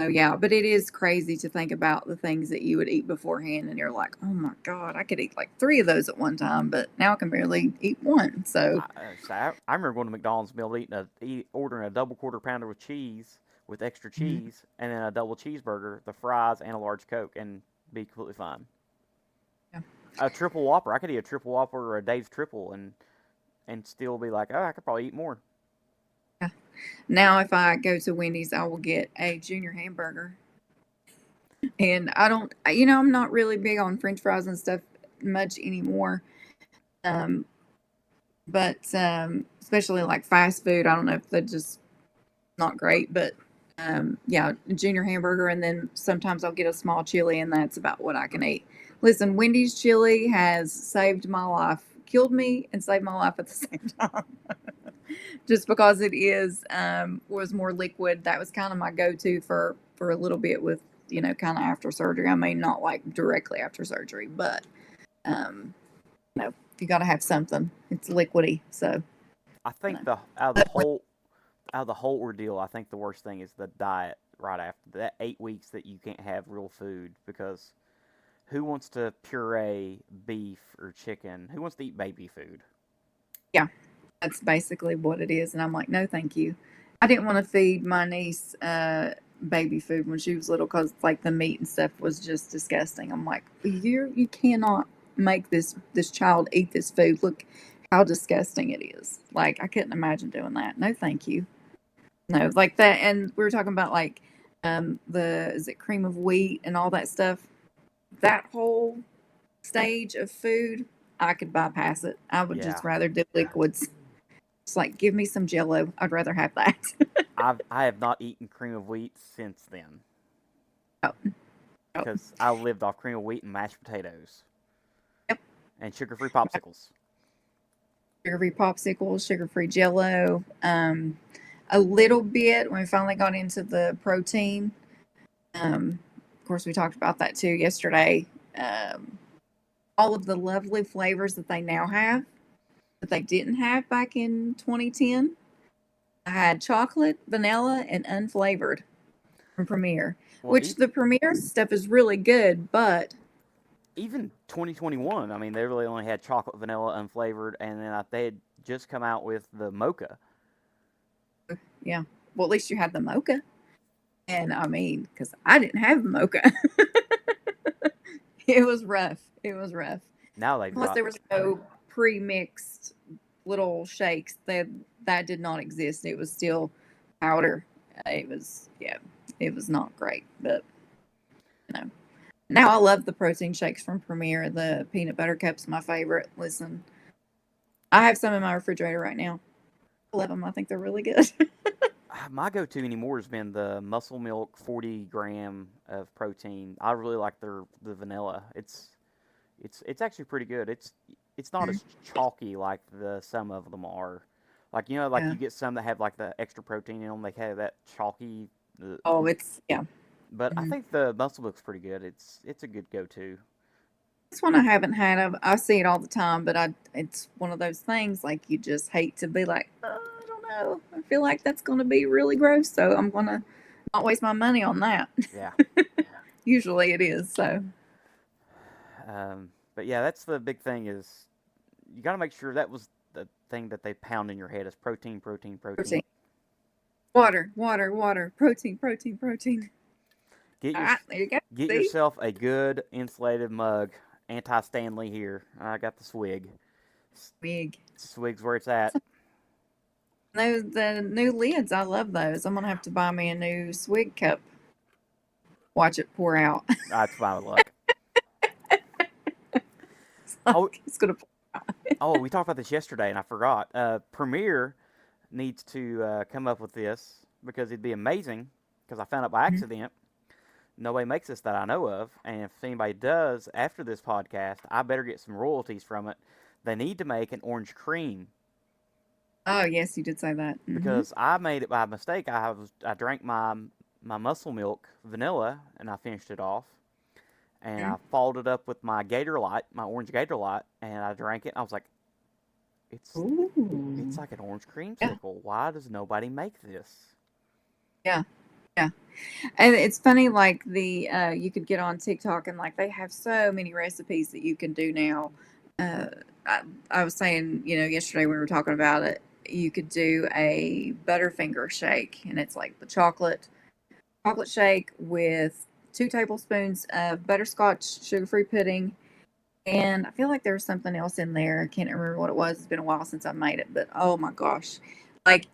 [SPEAKER 2] so yeah, but it is crazy to think about the things that you would eat beforehand, and you're like, oh my god, I could eat like three of those at one time, but now I can barely eat one. So
[SPEAKER 1] I remember going to McDonald's and be able to ordering a double quarter pounder with cheese with extra
[SPEAKER 2] Mhm.
[SPEAKER 1] cheese, and then a double cheeseburger, the fries, and a large Coke, and be completely fine.
[SPEAKER 2] Yeah.
[SPEAKER 1] A triple Whopper, I could eat a triple Whopper or a Dave's triple, and still be like, oh, I could probably eat more.
[SPEAKER 2] Yeah. Now, if I go to Wendy's, I will get a junior hamburger. And I don't, I'm not really big on French fries and stuff much anymore. Um, but especially like fast food, I don't know if they're just not great. But yeah, junior hamburger, and then sometimes I'll get a small chili, and that's about what I can eat. Listen, Wendy's chili has saved my life, killed me, and saved my life at the same time. Just because it is was more liquid. That was kind of my go-to for a little bit with kind of after surgery. I mean, not like directly after surgery, but um, you got to have something. It's liquidy, so
[SPEAKER 1] I
[SPEAKER 2] you
[SPEAKER 1] think
[SPEAKER 2] know.
[SPEAKER 1] the out of the whole ordeal, I think the worst thing is the diet right after that 8 weeks that you can't have real food because who wants to puree beef or chicken? Who wants to eat baby food?
[SPEAKER 2] Yeah, that's basically what it is. And I'm like, no, thank you. I didn't want to feed my niece baby food when she was little because like the meat and stuff was just disgusting. I'm like, you cannot make this child eat this food. Look how disgusting it is. Like I couldn't imagine doing that. No, thank you. No, like that. And we were talking about like the is it cream of wheat and all that stuff. That whole stage of food, I could bypass it. I would
[SPEAKER 1] Yeah,
[SPEAKER 2] just rather do liquids. It's like, give me some Jello. I'd rather have that.
[SPEAKER 1] I have not eaten cream of wheat since then
[SPEAKER 2] Oh, oh,
[SPEAKER 1] because I lived off cream of wheat and mashed potatoes
[SPEAKER 2] yep.
[SPEAKER 1] and sugar-free popsicles.
[SPEAKER 2] Sugar-free popsicles, sugar-free Jello. A little bit when we finally got into the protein. Of course, we talked about that too yesterday. Um, all of the lovely flavors that they now have that they didn't have back in 2010. I had chocolate, vanilla, and unflavored from Premier,
[SPEAKER 1] Well,
[SPEAKER 2] which the Premier stuff is really good, but
[SPEAKER 1] even 2021, I mean, they really only had chocolate, vanilla, unflavored, and then they had just come out with the mocha.
[SPEAKER 2] yeah. Well, at least you had the mocha. And I mean, because I didn't have the mocha. It was rough. It was rough.
[SPEAKER 1] Now they
[SPEAKER 2] Plus, there
[SPEAKER 1] dropped.
[SPEAKER 2] was no pre-mixed little shakes. That did not exist. It was still powder. It was yeah. It was not great, but you know. Now I love the protein shakes from Premier. The peanut butter cup's my favorite. Listen, I have some in my refrigerator right now. I love them. I think they're really good.
[SPEAKER 1] My go-to anymore has been the Muscle Milk 40 gram of protein. I really like the vanilla. It's actually pretty good. It's not as chalky like the some of them are. Like like
[SPEAKER 2] Yeah.
[SPEAKER 1] you get some that have like the extra protein in them. They have that chalky.
[SPEAKER 2] Oh, it's yeah.
[SPEAKER 1] But I
[SPEAKER 2] Mhm.
[SPEAKER 1] think the Muscle Milk's pretty good. It's a good go-to.
[SPEAKER 2] This one I haven't had. I see it all the time, but it's one of those things like you just hate to be like, oh, I don't know. I feel like that's going to be really gross, so I'm going to not waste my money on that.
[SPEAKER 1] Yeah.
[SPEAKER 2] Usually it is. So
[SPEAKER 1] But yeah, that's the big thing is you got to make sure that was the thing that they pound in your head is protein, protein, protein.
[SPEAKER 2] protein, water, water, water, protein, protein, protein.
[SPEAKER 1] Get your
[SPEAKER 2] Ah, there you go.
[SPEAKER 1] get
[SPEAKER 2] See,
[SPEAKER 1] yourself a good insulated mug. Anti Stanley here. I got the swig.
[SPEAKER 2] big.
[SPEAKER 1] Swig's where it's at.
[SPEAKER 2] Those the new lids. I love those. I'm gonna have to buy me a new swig cup. Watch it pour out.
[SPEAKER 1] That's my luck.
[SPEAKER 2] It's
[SPEAKER 1] Oh,
[SPEAKER 2] like it's gonna pour out.
[SPEAKER 1] oh, we talked about this yesterday, and I forgot. Premier needs to come up with this because it'd be amazing. Because I found out by
[SPEAKER 2] Mhm.
[SPEAKER 1] accident. Nobody makes this that I know of, and if anybody does after this podcast, I better get some royalties from it. They need to make an orange cream
[SPEAKER 2] Oh yes, you did say that.
[SPEAKER 1] because I made it by mistake. I drank my muscle milk vanilla and I finished it off, and
[SPEAKER 2] Hmm.
[SPEAKER 1] I followed it up with my Gator Light, my orange Gator Light, and I drank it. And I was like, it's it's
[SPEAKER 2] Ooh.
[SPEAKER 1] like an orange
[SPEAKER 2] Yeah,
[SPEAKER 1] creamsicle. Why does nobody make this?
[SPEAKER 2] yeah, yeah. And it's funny, like the you could get on TikTok and like they have so many recipes that you can do now. Uh, I, I was saying, yesterday when we were talking about it, you could do a Butterfinger shake, and it's like the chocolate. chocolate shake with 2 tablespoons of butterscotch sugar-free pudding. And I feel like there was something else in there. I can't remember what it was. It's been a while since I made it, but oh my gosh. Like,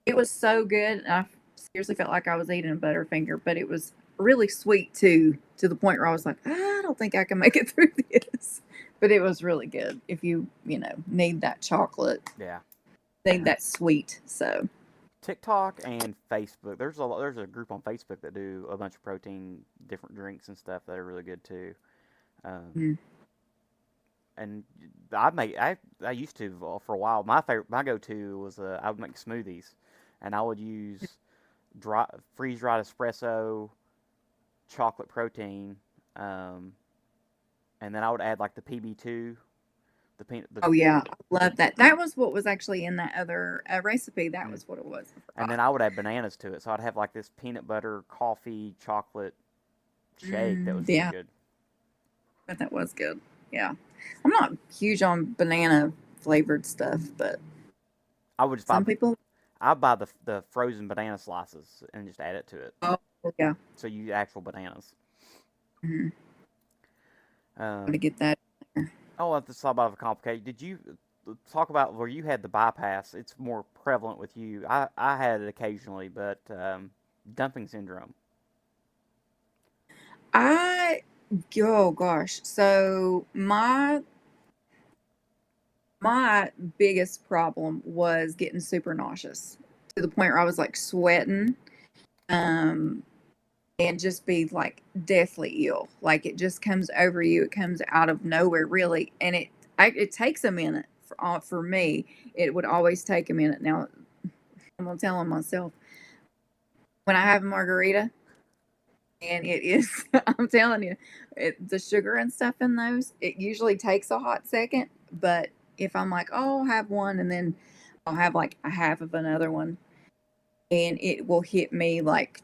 [SPEAKER 2] it was so good. And I seriously felt like I was eating a Butterfinger, but it was really sweet too, to the point where I was like, I don't think I can make it through this. But it was really good if you need that chocolate,
[SPEAKER 1] Yeah.
[SPEAKER 2] need that sweet. So,
[SPEAKER 1] TikTok and Facebook. There's a group on Facebook that do a bunch of protein, different drinks and stuff that are really good too. Um,
[SPEAKER 2] mm,
[SPEAKER 1] and I used to for a while. My go-to was I would make smoothies, and I would use freeze dried espresso, chocolate protein, um, and then I would add like the PB2, the peanut,
[SPEAKER 2] oh yeah, I love that. That was what was actually in that other recipe. That
[SPEAKER 1] mm,
[SPEAKER 2] was what it was. I
[SPEAKER 1] and then
[SPEAKER 2] forgot.
[SPEAKER 1] I would add bananas to it. So I'd have like this peanut butter coffee chocolate shake that was really
[SPEAKER 2] Yeah,
[SPEAKER 1] good.
[SPEAKER 2] but that was good. Yeah. I'm not huge on banana flavored stuff, but
[SPEAKER 1] I would just buy
[SPEAKER 2] some people,
[SPEAKER 1] I buy the frozen banana slices and just add it to it.
[SPEAKER 2] oh, yeah.
[SPEAKER 1] So you use actual bananas.
[SPEAKER 2] Mm-hmm. To
[SPEAKER 1] Um,
[SPEAKER 2] get that.
[SPEAKER 1] oh, that's thought about a complicated. Did you talk about where you had the bypass? It's more prevalent with you. I had it occasionally, but dumping syndrome.
[SPEAKER 2] I, oh gosh. So my biggest problem was getting super nauseous to the point where I was like sweating, um, and just be like deathly ill. Like it just comes over you. It comes out of nowhere, really, and it takes a minute for me. It would always take a minute. Now I'm gonna tell on myself when I have a margarita, and it is. I'm telling you, the sugar and stuff in those. It usually takes a hot second, but if I'm like, oh, I'll have one, and then I'll have like a half of another one, and it will hit me like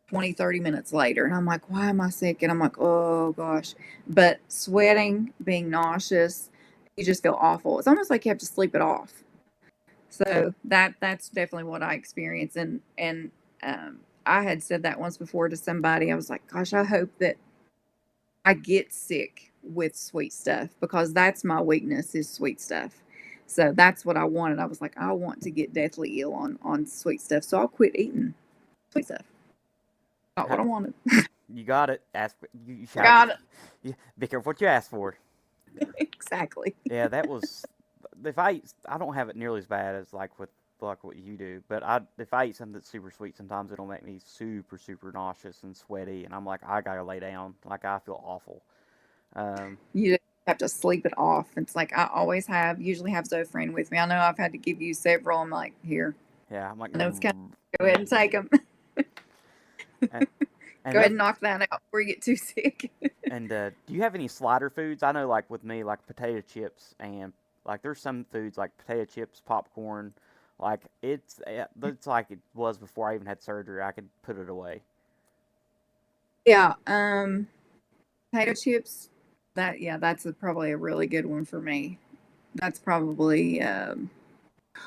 [SPEAKER 2] 20, 30 minutes later. And I'm like, why am I sick? And I'm like, oh gosh. But sweating, being nauseous, you just feel awful. It's almost like you have to sleep it off. So that's definitely what I experience. And I had said that once before to somebody. I was like, gosh, I hope that I get sick with sweet stuff because that's my weakness is sweet stuff. So that's what I wanted. I was like, I want to get deathly ill on sweet stuff. So I'll quit eating sweet stuff. Not what I wanted.
[SPEAKER 1] You got it. Ask. You
[SPEAKER 2] I
[SPEAKER 1] shout.
[SPEAKER 2] got it.
[SPEAKER 1] Be careful what you ask for.
[SPEAKER 2] Exactly.
[SPEAKER 1] Yeah, that was. If I eat, I don't have it nearly as bad as like what you do. But if I eat something that's super sweet, sometimes it'll make me super nauseous and sweaty, and I'm like, I gotta lay down. Like I feel awful. Um,
[SPEAKER 2] You just have to sleep it off. It's like I always have, usually have Zofran with me. I know I've had to give you several. I'm like, here,
[SPEAKER 1] yeah, I'm like,
[SPEAKER 2] I know it's kind of, go ahead and take them.
[SPEAKER 1] and,
[SPEAKER 2] Go
[SPEAKER 1] and
[SPEAKER 2] ahead
[SPEAKER 1] that's
[SPEAKER 2] and knock that out before you get too sick.
[SPEAKER 1] And do you have any slider foods? I know, like with me, like potato chips and like there's some foods like potato chips, popcorn. Like it's like it was before I even had surgery. I could put it away.
[SPEAKER 2] Yeah, potato chips. That's probably a really good one for me. That's probably oh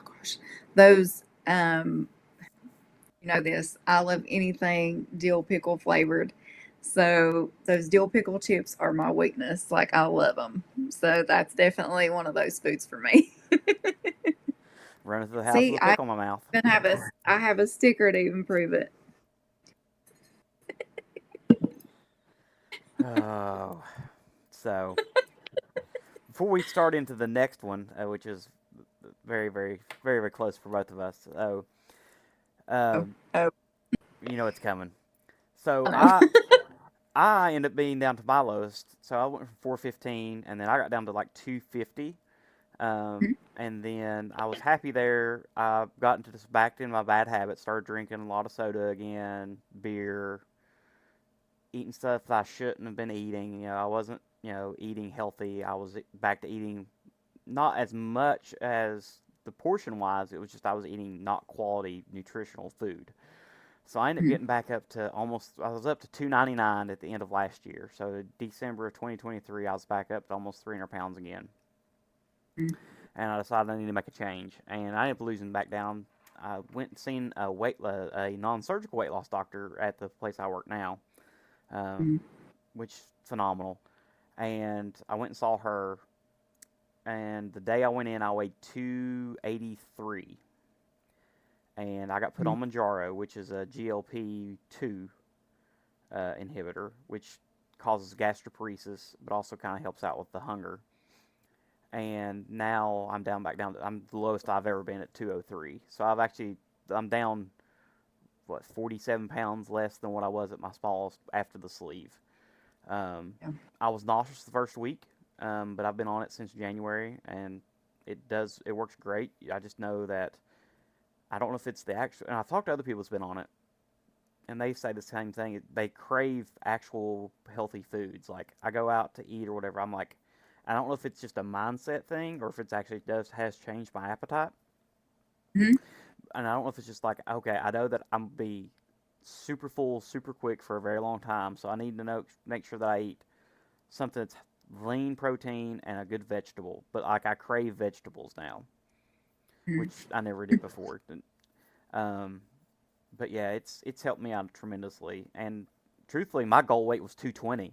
[SPEAKER 2] gosh, those you know this. I love anything dill pickle flavored. So those dill pickle chips are my weakness. Like I love them. So that's definitely one of those foods for me.
[SPEAKER 1] Running through the house
[SPEAKER 2] See,
[SPEAKER 1] with a
[SPEAKER 2] I
[SPEAKER 1] pickle in my mouth.
[SPEAKER 2] even have a sticker to even prove it.
[SPEAKER 1] Oh, so before we start into the next one, which is very close for both of us. So,
[SPEAKER 2] Oh,
[SPEAKER 1] um,
[SPEAKER 2] oh,
[SPEAKER 1] you know it's coming. So
[SPEAKER 2] I know.
[SPEAKER 1] I ended up being down to my lowest. So I went from 415, and then I got down to like 250. And then I was happy there. I got into this back in my bad habits, started drinking a lot of soda again, beer, eating stuff that I shouldn't have been eating. I wasn't, eating healthy. I was back to eating not as much as the portion wise. It was just I was eating not quality nutritional food. So I ended up getting back up to I was up to 299 at the end of last year. So December of 2023, I was back up to almost 300 pounds again. And I decided I need to make a change. And I ended up losing back down. I went and seen a non-surgical weight loss doctor at the place I work now, um,
[SPEAKER 2] Mm.
[SPEAKER 1] which is phenomenal. And I went and saw her, and the day I went in, I weighed 283, and I got put
[SPEAKER 2] Mm.
[SPEAKER 1] on Manjaro, which is a GLP-2 inhibitor, which causes gastroparesis, but also kind of helps out with the hunger. And now I'm down back down. I'm the lowest I've ever been at 203. So I'm down what 47 pounds less than what I was at my smallest after the sleeve. Um,
[SPEAKER 2] Yeah.
[SPEAKER 1] I was nauseous the first week, but I've been on it since January, and it works great. I just know that I don't know if it's the actual. And I've talked to other people that's been on it, and they say the same thing. They crave actual healthy foods. Like I go out to eat or whatever. I'm like, I don't know if it's just a mindset thing or if it's actually does has changed my appetite.
[SPEAKER 2] Mhm.
[SPEAKER 1] And I don't know if it's just like, okay, I know that I'm gonna be super full, super quick for a very long time, so I need to make sure that I eat something that's lean protein and a good vegetable. But like I crave vegetables now,
[SPEAKER 2] Mhm.
[SPEAKER 1] which I never did before. Um, but yeah, it's helped me out tremendously. And truthfully, my goal weight was 220.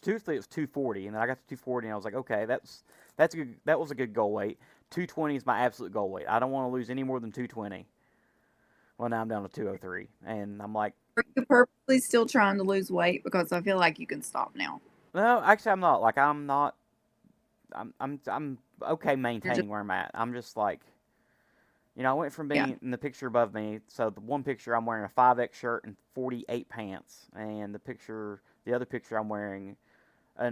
[SPEAKER 1] Truthfully, it was 240, and then I got to 240, and I was like, okay, that's a good, that was a good goal weight. 220 is my absolute goal weight. I don't want to lose any more than 220. Well, now I'm down to 203, and I'm like,
[SPEAKER 2] Are you purposely still trying to lose weight? Because I feel like you can stop now.
[SPEAKER 1] no, actually, I'm not. Like, I'm not. I'm okay
[SPEAKER 2] You're just
[SPEAKER 1] maintaining where I'm at. I'm just like, I went from
[SPEAKER 2] yeah.
[SPEAKER 1] being in the picture above me. So the one picture I'm wearing a 5X shirt and 48 pants, and the other picture I'm wearing a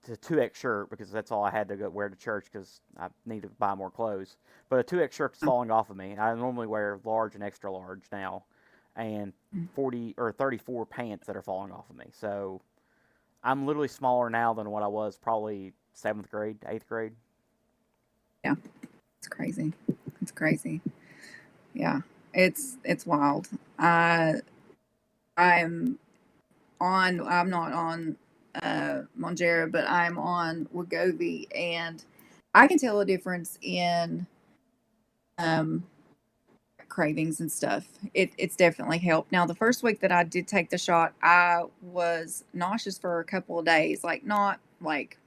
[SPEAKER 1] 2X shirt because that's all I had to go wear to church because I need to buy more clothes. But a 2X shirt's falling off of me. I normally wear large and extra large now, and 40 or 34 pants that are falling off of me. So I'm literally smaller now than what I was probably seventh grade, eighth grade.
[SPEAKER 2] Yeah. It's crazy. It's crazy. Yeah. It's wild. I I'm I'm not on Monjera, but I'm on Wegovy, and I can tell a difference in um cravings and stuff. It's definitely helped. Now, the first week that I did take the shot, I was nauseous for a couple of days, like not like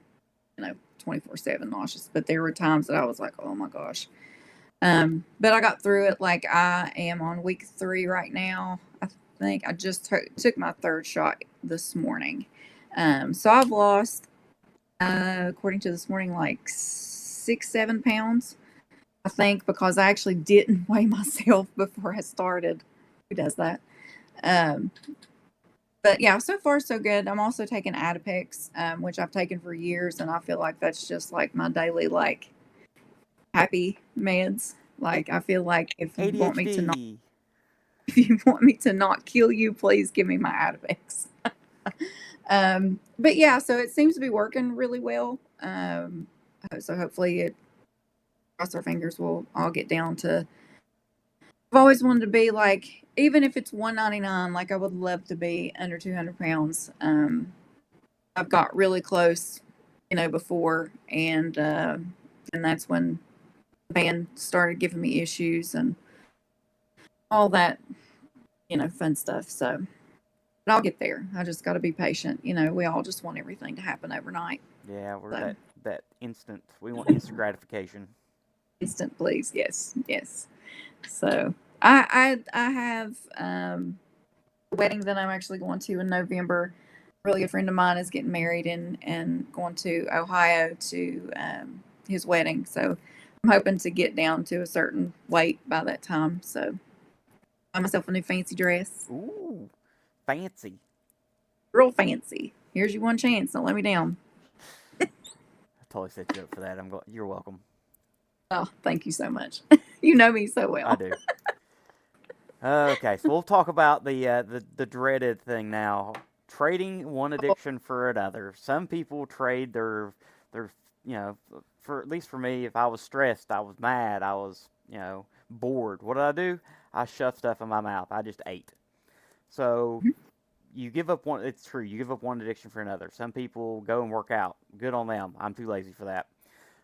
[SPEAKER 2] 24/7 nauseous, but there were times that I was like, oh my gosh. But I got through it. Like I am on week 3 right now. I think I just took my third shot this morning. So I've lost, according to this morning, like 6, 7 pounds. I think because I actually didn't weigh myself before I started. Who does that? Um, but yeah, so far so good. I'm also taking Adipex, which I've taken for years, and I feel like that's just like my daily like happy meds.
[SPEAKER 1] A-
[SPEAKER 2] Like I feel like if you want me to not
[SPEAKER 1] ADHD.
[SPEAKER 2] if you want me to not kill you, please give me my Adipex. But yeah, so it seems to be working really well. So hopefully it cross our fingers we'll all get down to I've always wanted to be like, even if it's 199, like I would love to be under 200 pounds. I've got really close, before, and that's when the band started giving me issues and all that, fun stuff. So, but I'll get there. I just got to be patient. We all just want everything to happen overnight.
[SPEAKER 1] Yeah, we're
[SPEAKER 2] So,
[SPEAKER 1] that instant. We want instant gratification.
[SPEAKER 2] instant, please. Yes, yes. So, I have a wedding that I'm actually going to in November. A really good friend of mine is getting married and going to Ohio to his wedding. So I'm hoping to get down to a certain weight by that time. So buy myself a new fancy dress,
[SPEAKER 1] Ooh, fancy.
[SPEAKER 2] real fancy. Here's your one chance. Don't let me down.
[SPEAKER 1] I totally set you up for that. You're welcome.
[SPEAKER 2] Oh, thank you so much. You know me so
[SPEAKER 1] I
[SPEAKER 2] well.
[SPEAKER 1] do. Okay, so we'll talk about the dreaded thing now. Trading one addiction for another. Some people trade their for at least for me, if I was stressed, I was mad, I was bored. What did I do? I shoved stuff in my mouth. I just ate. So you give up one. It's true. You give up one addiction for another. Some people go and work out. Good on them. I'm too lazy for that.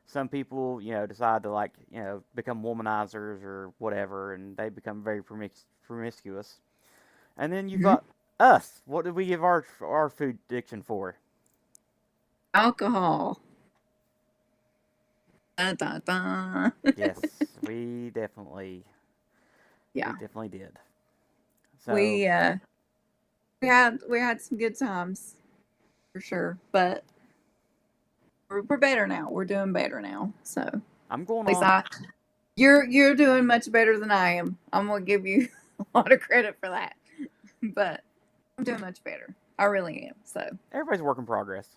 [SPEAKER 1] some people, decide to become womanizers or whatever, and they become very promiscuous. And then you've
[SPEAKER 2] Mhm.
[SPEAKER 1] got us. What did we give our food addiction for?
[SPEAKER 2] Alcohol. Dun, dun, dun.
[SPEAKER 1] Yes, we
[SPEAKER 2] Yeah.
[SPEAKER 1] definitely did. So
[SPEAKER 2] We uh we had some good times for sure, but we're better now. We're doing better now. So at
[SPEAKER 1] I'm going
[SPEAKER 2] least
[SPEAKER 1] on.
[SPEAKER 2] you're doing much better than I am. I'm gonna give you a lot of credit for that. But I'm doing much better. I really am. So
[SPEAKER 1] Everybody's a work in progress.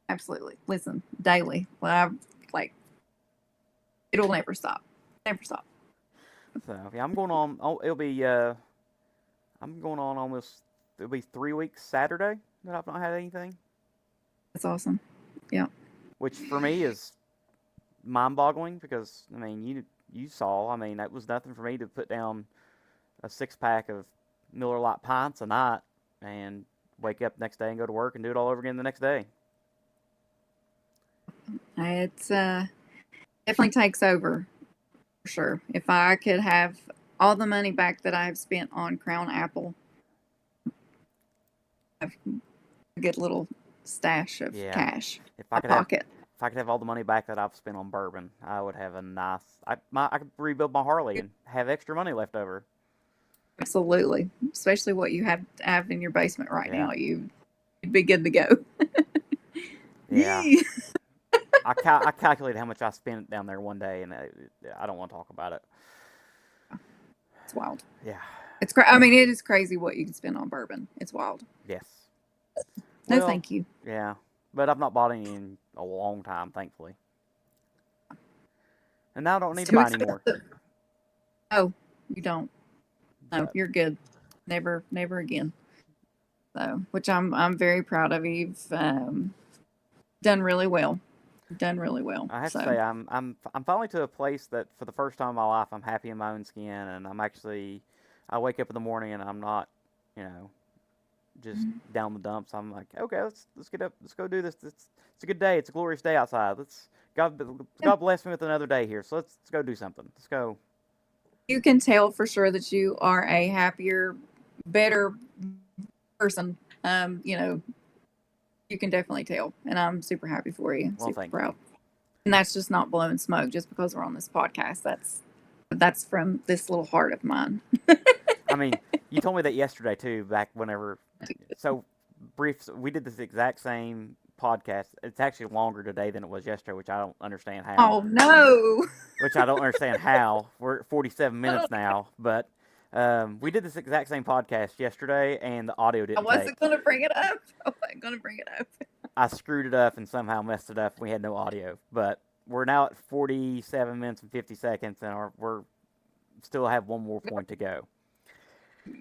[SPEAKER 2] absolutely. Listen, daily. Well, I like it'll never stop. Never stop.
[SPEAKER 1] So yeah, I'm going on. Oh, I'm going on almost. It'll be 3 weeks Saturday that I've not had anything,
[SPEAKER 2] That's awesome. Yeah.
[SPEAKER 1] which for me is mind-boggling because I mean you saw. I mean that was nothing for me to put down a 6 pack of Miller Lite pints a night and wake up next day and go to work and do it all over again the next day.
[SPEAKER 2] It's definitely takes over for sure. If I could have all the money back that I've spent on Crown Apple, I've a good little stash of
[SPEAKER 1] Yeah,
[SPEAKER 2] cash
[SPEAKER 1] if
[SPEAKER 2] in
[SPEAKER 1] I
[SPEAKER 2] my
[SPEAKER 1] could have
[SPEAKER 2] pocket.
[SPEAKER 1] if I could have all the money back that I've spent on bourbon, I would have a nice. I could rebuild my Harley and have extra money left over.
[SPEAKER 2] Absolutely. Especially what you have in your basement right
[SPEAKER 1] Yeah,
[SPEAKER 2] now. You'd be good to go.
[SPEAKER 1] yeah.
[SPEAKER 2] Yee.
[SPEAKER 1] I calculated how much I spent down there one day, and I don't want to talk about it.
[SPEAKER 2] It's wild.
[SPEAKER 1] Yeah.
[SPEAKER 2] I mean, it is crazy what you can spend on bourbon. It's wild.
[SPEAKER 1] Yes.
[SPEAKER 2] No,
[SPEAKER 1] Well,
[SPEAKER 2] thank you.
[SPEAKER 1] yeah. But I've not bought any in a long time, thankfully. And now I don't
[SPEAKER 2] It's
[SPEAKER 1] need to
[SPEAKER 2] too
[SPEAKER 1] buy any more.
[SPEAKER 2] expensive. Oh, you don't. No,
[SPEAKER 1] But
[SPEAKER 2] you're good. Never, never again. So, which I'm very proud of. You've done really well. Done really well.
[SPEAKER 1] I have to
[SPEAKER 2] So,
[SPEAKER 1] say, I'm finally to a place that for the first time in my life, I'm happy in my own skin, and I wake up in the morning and I'm not, you know, just down the dumps. I'm like, okay, let's get up, let's go do this. It's a good day. It's a glorious day outside. God
[SPEAKER 2] yeah,
[SPEAKER 1] God bless me with another day here. So let's go do something. Let's go.
[SPEAKER 2] you can tell for sure that you are a happier, better person. You can definitely tell, and I'm super happy for you.
[SPEAKER 1] Well,
[SPEAKER 2] Super
[SPEAKER 1] thank you.
[SPEAKER 2] proud. And that's just not blowing smoke just because we're on this podcast. That's from this little heart of mine.
[SPEAKER 1] I mean, you told me that yesterday too. Back whenever, so brief. We did this exact same podcast. It's actually longer today than it was yesterday, which I don't understand how.
[SPEAKER 2] Oh no.
[SPEAKER 1] Which I don't understand how. We're at 47 minutes now, but we did this exact same podcast yesterday, and the audio
[SPEAKER 2] I
[SPEAKER 1] didn't take.
[SPEAKER 2] wasn't gonna bring it up. I wasn't gonna bring it up.
[SPEAKER 1] I screwed it up and somehow messed it up. And we had no audio, but we're now at 47 minutes and 50 seconds, and we're still have one more point to go.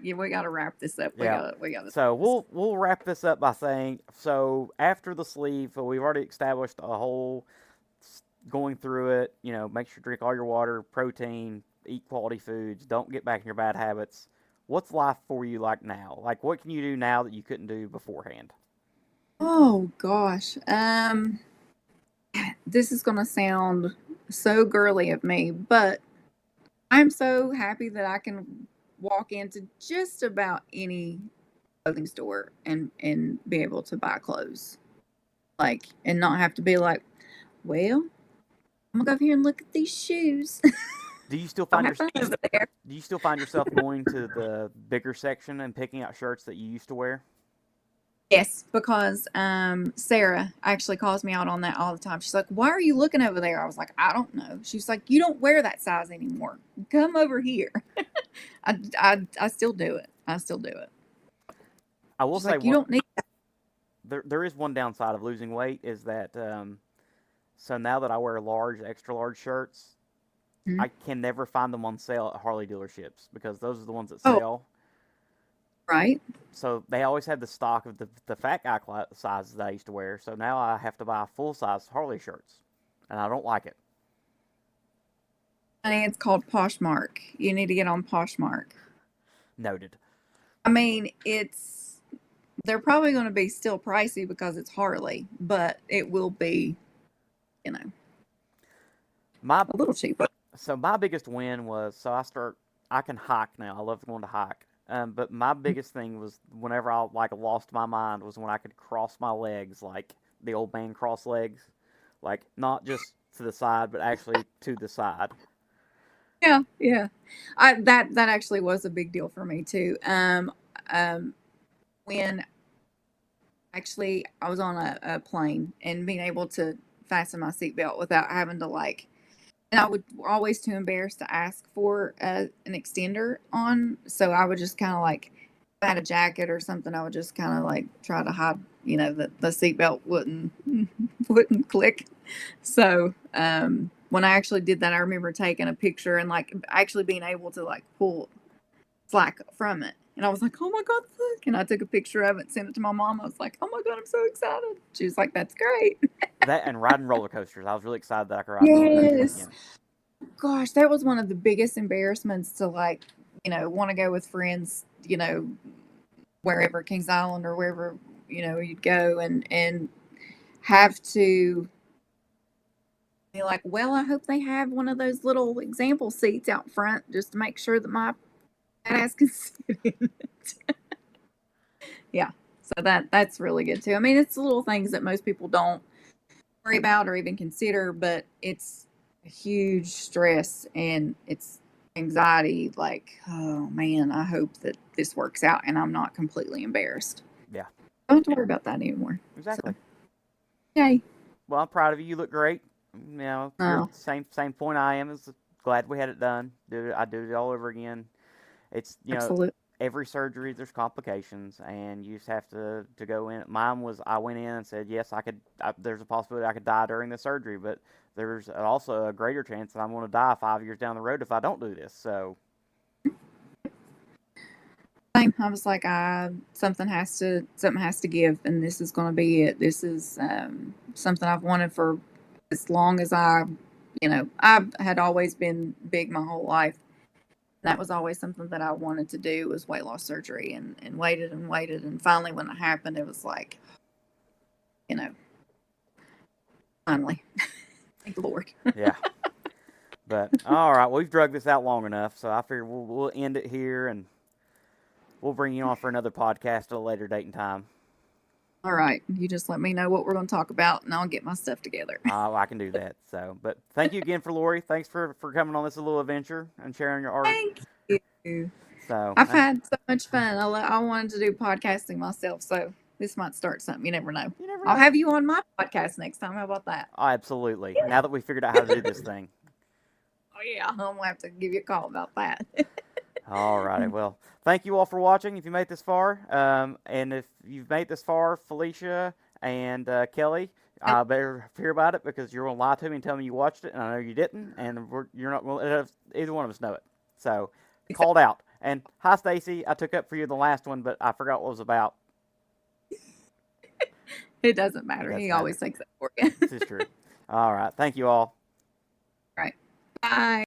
[SPEAKER 2] Yeah, we gotta wrap this up. We
[SPEAKER 1] Yeah.
[SPEAKER 2] gotta we gotta
[SPEAKER 1] So we'll wrap this up by saying so after the sleeve, so we've already established a whole going through it. Make sure you drink all your water, protein, eat quality foods, don't get back in your bad habits. What's life for you like now? Like what can you do now that you couldn't do beforehand?
[SPEAKER 2] Oh gosh. This is gonna sound so girly of me, but I'm so happy that I can walk into just about any clothing store and be able to buy clothes. Like and not have to be like, well, I'm gonna go over here and look at these shoes.
[SPEAKER 1] Do you still
[SPEAKER 2] Don't
[SPEAKER 1] find
[SPEAKER 2] have
[SPEAKER 1] your
[SPEAKER 2] fun over there.
[SPEAKER 1] do you still find yourself going to the bigger section and picking out shirts that you used to wear?
[SPEAKER 2] Yes, because Sarah actually calls me out on that all the time. She's like, "Why are you looking over there?" I was like, "I don't know." She's like, "You don't wear that size anymore. Come over here." I still do it. I still do it.
[SPEAKER 1] I will
[SPEAKER 2] She's
[SPEAKER 1] say
[SPEAKER 2] like, "You
[SPEAKER 1] one
[SPEAKER 2] don't need that."
[SPEAKER 1] there is one downside of losing weight is that so now that I wear large, extra large shirts,
[SPEAKER 2] Mhm.
[SPEAKER 1] I can never find them on sale at Harley dealerships because those are the ones that
[SPEAKER 2] Oh,
[SPEAKER 1] sell.
[SPEAKER 2] right.
[SPEAKER 1] So they always have the stock of the fat guy sizes that I used to wear. So now I have to buy full size Harley shirts, and I don't like it.
[SPEAKER 2] Honey, it's called Poshmark. You need to get on Poshmark.
[SPEAKER 1] Noted.
[SPEAKER 2] I mean, they're probably going to be still pricey because it's Harley, but it will be, you know.
[SPEAKER 1] My
[SPEAKER 2] a little cheaper.
[SPEAKER 1] So my biggest win was, I can hike now. I love going to hike. But my biggest thing was whenever I like lost my mind was when I could cross my legs like the old man cross legs, like not just to the side, but actually to the side.
[SPEAKER 2] Yeah, yeah. That actually was a big deal for me too. Um, when actually I was on a plane and being able to fasten my seatbelt without having to like, and I would always too embarrassed to ask for an extender on, so I would just kind of like, if I had a jacket or something, I would just kind of like try to hide, that the seatbelt wouldn't wouldn't click. So when I actually did that, I remember taking a picture and like actually being able to like pull slack from it. And I was like, oh my God, look. And I took a picture of it, sent it to my mom. I was like, oh my God, I'm so excited. She was like, that's great.
[SPEAKER 1] That and riding roller coasters. I was really excited that I could ride roller coasters
[SPEAKER 2] Yes.
[SPEAKER 1] again.
[SPEAKER 2] Gosh, that was one of the biggest embarrassments to like, want to go with friends, wherever, Kings Island or wherever, you'd go and have to be like, well, I hope they have one of those little example seats out front just to make sure that my ass can sit in it. Yeah. So that's really good too. I mean, it's the little things that most people don't worry about or even consider, but it's a huge stress and it's anxiety. Like, oh man, I hope that this works out and I'm not completely embarrassed.
[SPEAKER 1] Yeah,
[SPEAKER 2] I don't have to worry about that anymore.
[SPEAKER 1] exactly.
[SPEAKER 2] So, yay.
[SPEAKER 1] Well, I'm proud of you. You look great. You're
[SPEAKER 2] Oh,
[SPEAKER 1] the same point I am. Is glad we had it done. I do it all over again. It's
[SPEAKER 2] absolutely.
[SPEAKER 1] every surgery there's complications, and you just have to go in. Mine was I went in and said yes, there's a possibility I could die during the surgery, but there's also a greater chance that I'm going to die 5 years down the road if I don't do this. So
[SPEAKER 2] Same. I was like, something has to give, and this is going to be it. This is something I've wanted for as long as I had always been big my whole life. That was always something that I wanted to do was weight loss surgery, and waited and waited, and finally when it happened, it was like, you know, finally, thank the Lord.
[SPEAKER 1] yeah, but all right, we've drug this out long enough, so I figure we'll end it here, and we'll bring you on for another podcast at a later date and time.
[SPEAKER 2] All right, you just let me know what we're going to talk about, and I'll get my stuff together.
[SPEAKER 1] I can do that. So, but thank you again for Lori. Thanks for coming on this little adventure and sharing your art.
[SPEAKER 2] Thank you.
[SPEAKER 1] So,
[SPEAKER 2] I've had so much fun. I wanted to do podcasting myself, so this might start something. You never know.
[SPEAKER 1] you never
[SPEAKER 2] I'll
[SPEAKER 1] know.
[SPEAKER 2] have you on my podcast next time. How about that?
[SPEAKER 1] Oh, absolutely. Now that we figured out how to do this thing.
[SPEAKER 2] Oh yeah, I'm gonna have to give you a call about that.
[SPEAKER 1] All righty. Well, thank you all for watching. If you made this far, and if you've made this far, Felicia and Kelly, I better hear about it because you're gonna lie to me and tell me you watched it, and I know you didn't, and you're not going to let either one of us know it. So, called out. And hi, Stacy. I took up for you the last one, but I forgot what it was about.
[SPEAKER 2] It doesn't
[SPEAKER 1] It
[SPEAKER 2] matter.
[SPEAKER 1] doesn't
[SPEAKER 2] He
[SPEAKER 1] matter.
[SPEAKER 2] always takes that for you.
[SPEAKER 1] This is true. All right. Thank you all.
[SPEAKER 2] Right. Bye.